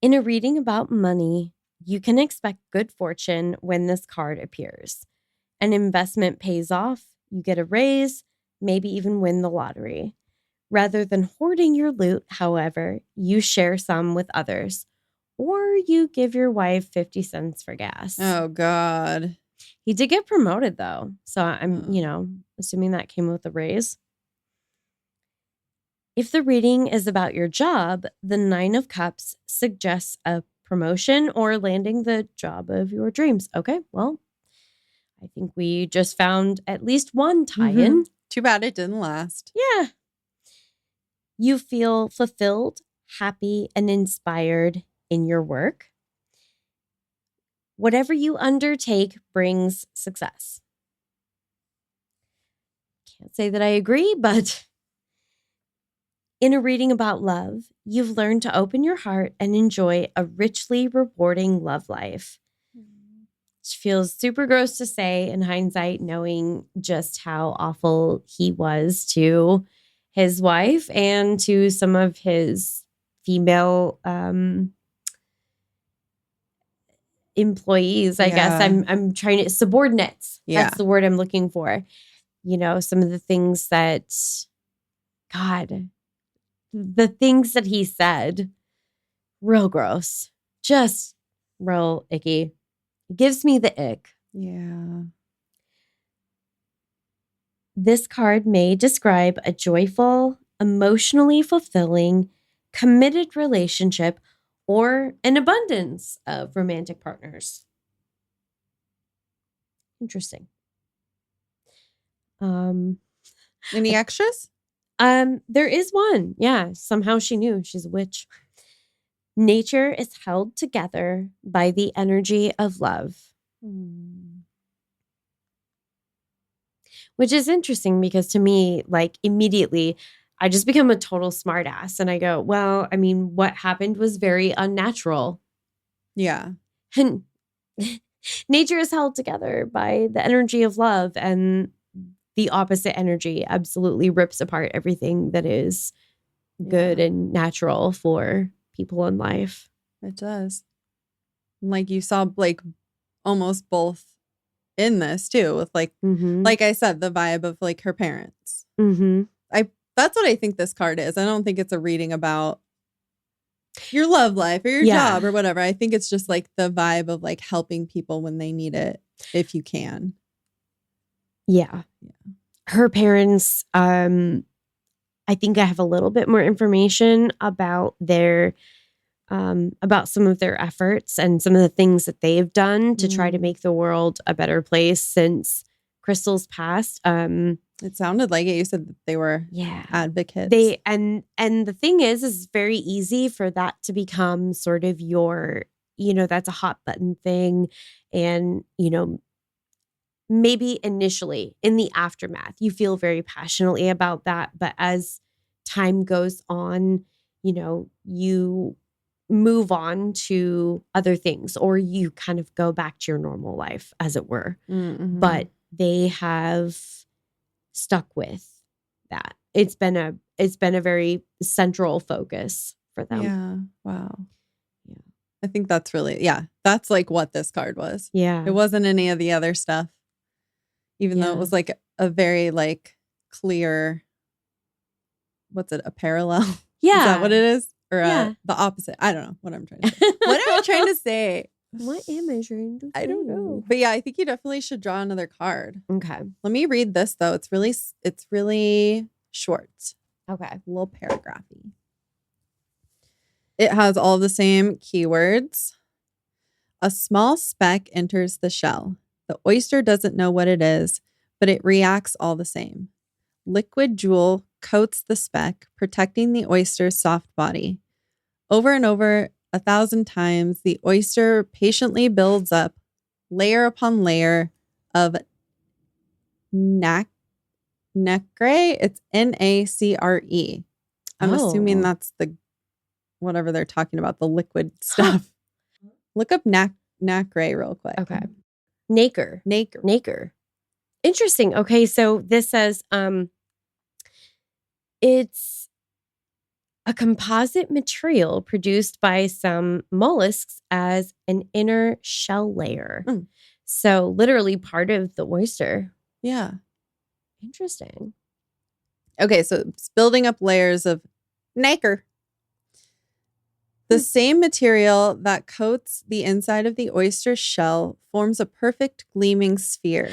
In a reading about money, you can expect good fortune when this card appears. An investment pays off, you get a raise, maybe even win the lottery. Rather than hoarding your loot, however, you share some with others. Or you give your wife 50 cents for gas. Oh, God. He did get promoted, though. So I'm, assuming that came with a raise. If the reading is about your job, the Nine of Cups suggests a promotion or landing the job of your dreams. Okay, well, I think we just found at least one tie-in. Too bad it didn't last. Yeah. You feel fulfilled, happy, and inspired in your work. Whatever you undertake brings success. Can't say that I agree, but in a reading about love, you've learned to open your heart and enjoy a richly rewarding love life. Which feels super gross to say in hindsight, knowing just how awful he was to his wife and to some of his female employees, I guess. I'm trying to subordinates. Yeah. That's the word I'm looking for. Some of the things that, God, the things that he said, real gross. Just real icky. It gives me the ick. Yeah. This card may describe a joyful, emotionally fulfilling, committed relationship or an abundance of romantic partners. Interesting. Any extras? There is one. Yeah, somehow she knew. She's a witch. Nature is held together by the energy of love. Which is interesting because to me, like immediately, I just become a total smartass. And I go, well, I mean, what happened was very unnatural. Yeah. And nature is held together by the energy of love. And the opposite energy absolutely rips apart everything that is good and natural for people in life. It does. Like you saw like almost both in this too with like I said, the vibe of like her parents. That's what I think this card is. I don't think it's a reading about your love life or your job or whatever. I think it's just like the vibe of like helping people when they need it if you can. Yeah. Her parents, I think I have a little bit more information about their about some of their efforts and some of the things that they've done to try to make the world a better place since crystals past. It sounded like it. You said that they were advocates. And the thing is it's very easy for that to become sort of your, that's a hot button thing. And, maybe initially in the aftermath, you feel very passionately about that. But as time goes on, you move on to other things, or you kind of go back to your normal life, as it were. Mm-hmm. But they have stuck with that. It's been a very central focus for them. Yeah. Wow. Yeah. I think that's really, that's like what this card was. Yeah. It wasn't any of the other stuff, even though it was like a very like clear, what's it, a parallel? Yeah. Is that what it is? Or the opposite? I don't know what I'm trying to say. What am I trying to say? What am I trying to say? I don't know. But yeah, I think you definitely should draw another card. Okay. Let me read this though. It's really short. Okay. A little paragraphy. It has all the same keywords. A small speck enters the shell. The oyster doesn't know what it is, but it reacts all the same. Liquid jewel coats the speck, protecting the oyster's soft body. Over and over, 1,000 times, the oyster patiently builds up layer upon layer of nacre. It's NACRE. I'm assuming that's the whatever they're talking about, the liquid stuff. Look up nacre real quick. Okay. Nacre. Interesting. Okay, so this says it's a composite material produced by some mollusks as an inner shell layer. So literally part of the oyster. Yeah. Interesting. Okay, so it's building up layers of nacre. The same material that coats the inside of the oyster shell forms a perfect gleaming sphere.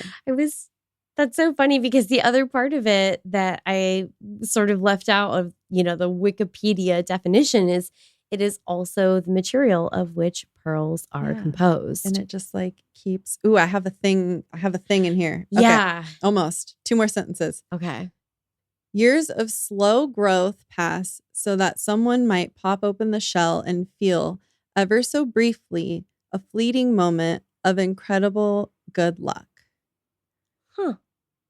That's so funny because the other part of it that I sort of left out of, the Wikipedia definition is it is also the material of which pearls are composed. And it just like keeps, I have a thing in here. Okay, yeah. Almost. 2 more sentences. Okay. Years of slow growth pass so that someone might pop open the shell and feel, ever so briefly, a fleeting moment of incredible good luck. Huh.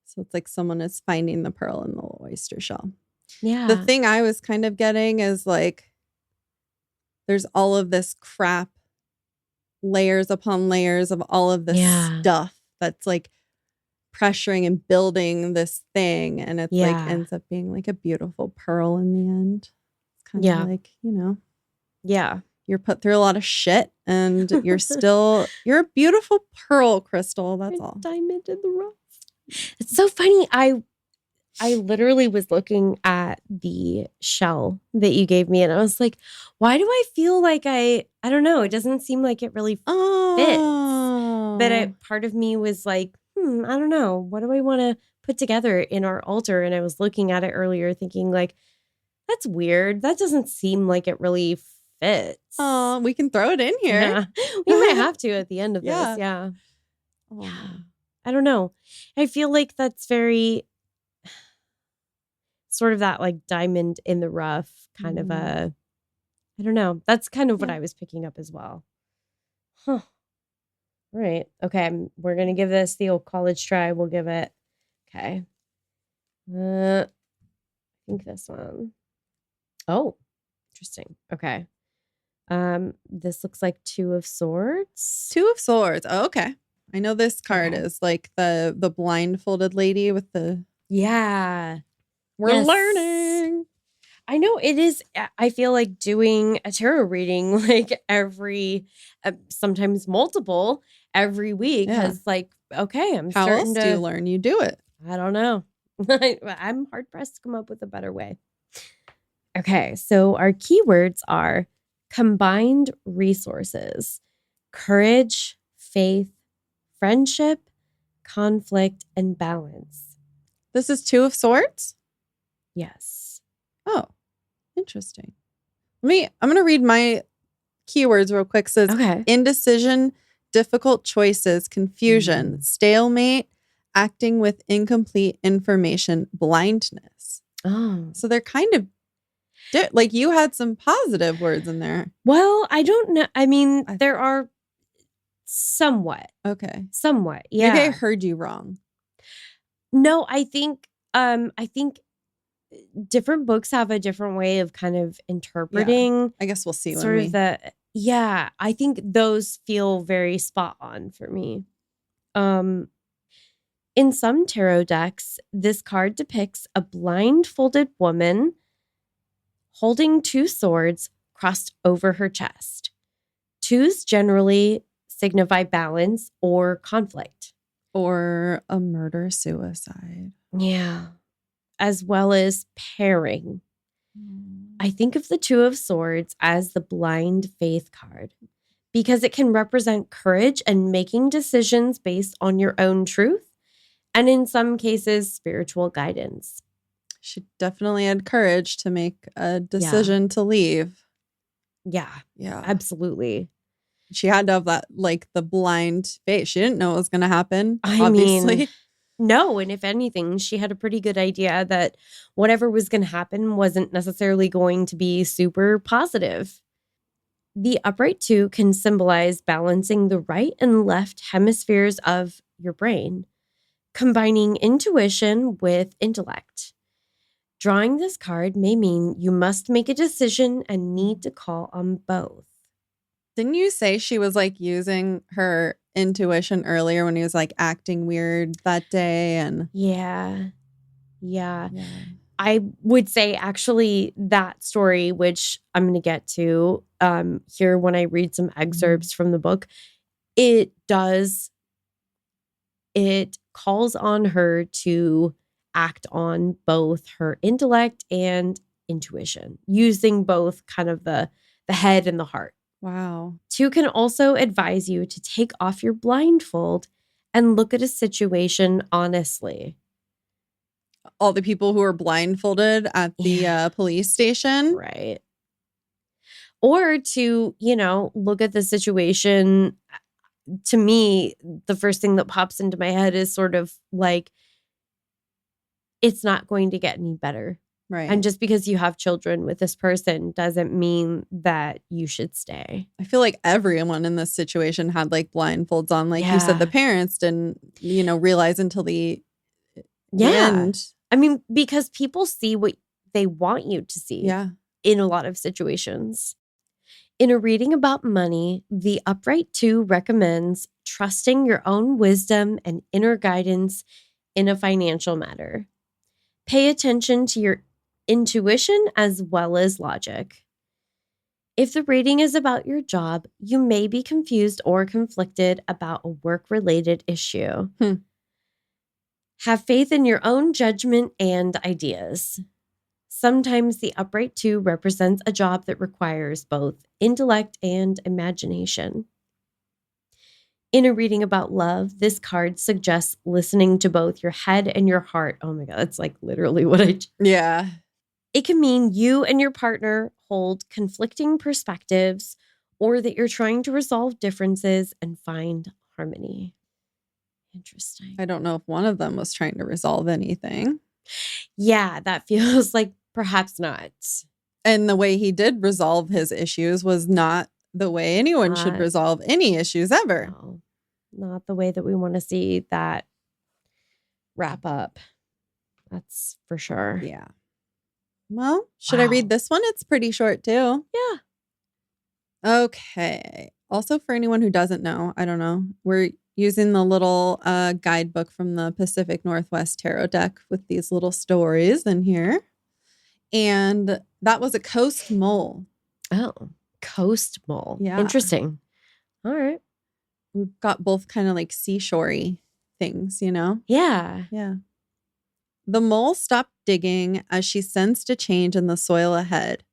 So it's like someone is finding the pearl in the oyster shell. Yeah. The thing I was kind of getting is like, there's all of this crap, layers upon layers of all of this stuff that's like pressuring and building this thing, and it's like ends up being like a beautiful pearl in the end. It's kind of like, you're put through a lot of shit and you're a beautiful pearl, Crystal. That's all. Diamond in the rough. It's so funny. I literally was looking at the shell that you gave me and I was like, why do I feel like I don't know, it doesn't seem like it really fits. But part of me was like, I don't know. What do I want to put together in our altar? And I was looking at it earlier thinking like, that's weird. That doesn't seem like it really fits. Oh, we can throw it in here. Yeah. We might have to at the end of this. Yeah. I don't know. I feel like that's very sort of that like diamond in the rough kind of I don't know. That's kind of what I was picking up as well. Huh. All right. Okay. We're going to give this the old college try. We'll give it. Okay. I think this one. Oh, interesting. Okay. This looks like 2 of Swords. 2 of Swords. Oh, okay. I know this card is like the blindfolded lady with the. Yeah. We're learning. I know it is. I feel like doing a tarot reading like every, sometimes multiple every week. Because like, okay, I'm How starting else to. do you learn? You do it. I don't know. I'm hard pressed to come up with a better way. Okay, so our keywords are combined resources, courage, faith, friendship, conflict, and balance. This is 2 of Swords? Yes. Oh, interesting. I'm going to read my keywords real quick. It says indecision, difficult choices, confusion, stalemate, acting with incomplete information blindness. Oh. So they're kind of like you had some positive words in there. Well, I don't know. I mean, there are somewhat. Okay. Somewhat. Yeah. Maybe I heard you wrong. No, I think different books have a different way of kind of interpreting. Yeah. I guess we'll see sort of the I think those feel very spot on for me. In some tarot decks, this card depicts a blindfolded woman holding two swords crossed over her chest. Twos generally signify balance or conflict. Or a murder-suicide. Yeah. As well as pairing. I think of the Two of Swords as the blind faith card because it can represent courage and making decisions based on your own truth, and in some cases, spiritual guidance. She definitely had courage to make a decision to leave. Yeah, absolutely. She had to have that, like, the blind faith. She didn't know what was going to happen, obviously. Mean, no, and if anything, she had a pretty good idea that whatever was going to happen wasn't necessarily going to be super positive. The upright two can symbolize balancing the right and left hemispheres of your brain, combining intuition with intellect. Drawing this card may mean you must make a decision and need to call on both. Didn't you say she was like using her intuition earlier when he was like acting weird that day? And yeah. I would say actually that story, which I'm going to get to here when I read some excerpts from the book, it calls on her to act on both her intellect and intuition, using both kind of the head and the heart. Wow. Two can also advise you to take off your blindfold and look at a situation honestly. All the people who are blindfolded at the police station. Right. Or to, look at the situation. To me, the first thing that pops into my head is sort of like, it's not going to get any better. Right. And just because you have children with this person doesn't mean that you should stay. I feel like everyone in this situation had like blindfolds on. Like you said, the parents didn't, realize until the end. I mean, because people see what they want you to see. Yeah. In a lot of situations. In a reading about money, the upright two recommends trusting your own wisdom and inner guidance in a financial matter. Pay attention to your intuition as well as logic. If the reading is about your job, you may be confused or conflicted about a work-related issue. Have faith in your own judgment and ideas. Sometimes the upright two represents a job that requires both intellect and imagination. In a reading about love, this card suggests listening to both your head and your heart. Oh my God, that's like literally what I... Yeah. It can mean you and your partner hold conflicting perspectives or that you're trying to resolve differences and find harmony. Interesting. I don't know if one of them was trying to resolve anything. Yeah, that feels like perhaps not. And the way he did resolve his issues was not the way anyone should resolve any issues ever. No, not the way that we want to see that wrap up. That's for sure. Yeah. Well, should I read this one? It's pretty short too. Yeah. Okay. Also, for anyone who doesn't know, I don't know, we're using the little guidebook from the Pacific Northwest Tarot deck with these little stories in here. And that was a coast mole. Oh, coast mole. Yeah. Interesting. All right. We've got both kind of like seashore-y things, Yeah. Yeah. The mole stopped digging as she sensed a change in the soil ahead.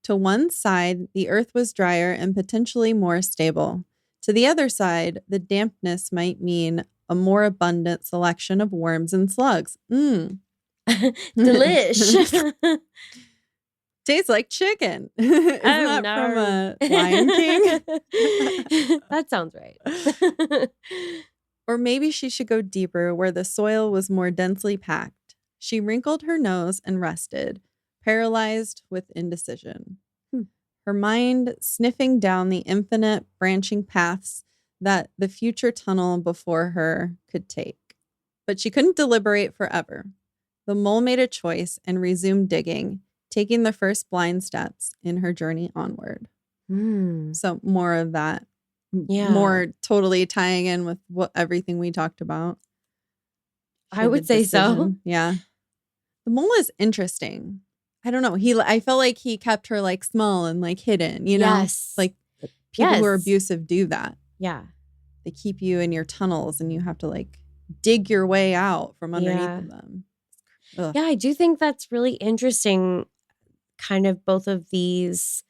To one side, the earth was drier and potentially more stable. To the other side, the dampness might mean a more abundant selection of worms and slugs. Delish. Tastes like chicken. Isn't that from Lion King? That sounds right. Or maybe she should go deeper where the soil was more densely packed. She wrinkled her nose and rested, paralyzed with indecision. Her mind sniffing down the infinite branching paths that the future tunnel before her could take. But she couldn't deliberate forever. The mole made a choice and resumed digging, taking the first blind steps in her journey onward. So more of that. Yeah. More totally tying in with everything we talked about. I would say so. Yeah. The mole is interesting. I don't know. I felt like he kept her like small and like hidden, you know? Yes. Like people who are abusive do that. Yeah. They keep you in your tunnels and you have to like dig your way out from underneath of them. Ugh. Yeah, I do think that's really interesting. Kind of both of these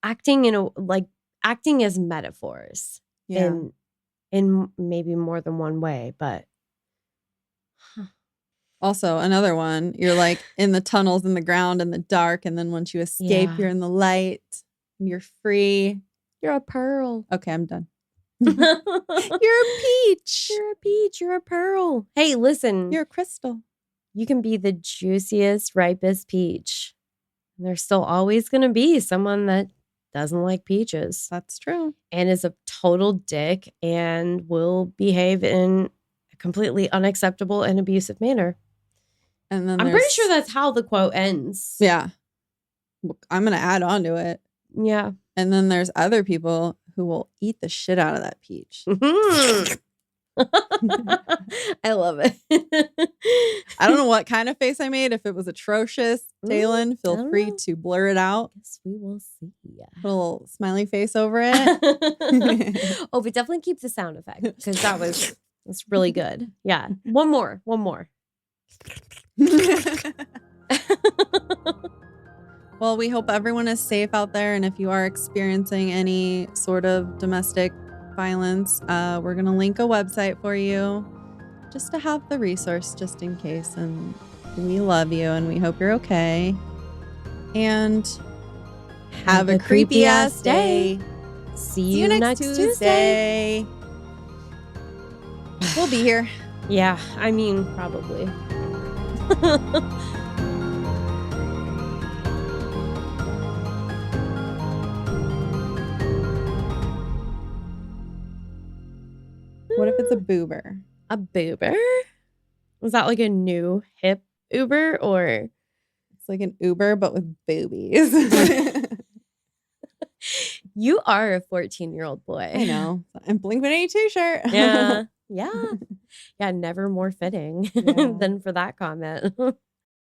acting as metaphors in maybe more than one way, but also another one, you're like in the tunnels in the ground in the dark, and then once you escape, you're in the light and you're free. You're a pearl. Okay, I'm done. You're a peach. You're a peach. You're a pearl. Hey, listen. You're a crystal. You can be the juiciest, ripest peach. There's still always going to be someone that doesn't like peaches. That's true. And is a total dick and will behave in a completely unacceptable and abusive manner. And then I'm pretty sure that's how the quote ends. Yeah. I'm going to add on to it. Yeah. And then there's other people who will eat the shit out of that peach. I love it. I don't know what kind of face I made. If it was atrocious, Taylin, feel free to blur it out. Guess we will see. Put a little smiley face over it. Oh, but definitely keep the sound effect because that's really good. Yeah. One more. Well, we hope everyone is safe out there. And if you are experiencing any sort of domestic violence, we're going to link a website for you just to have the resource just in case. And we love you and we hope you're okay. And have a creepy ass day. See you next Tuesday. We'll be here. Yeah, I mean, probably. What if it's a boober? A boober? Was that like a new hip Uber or? It's like an Uber, but with boobies. You are a 14-year-old boy. I know. And Blink-182 shirt. Yeah. Yeah. Yeah. Never more fitting than for that comment.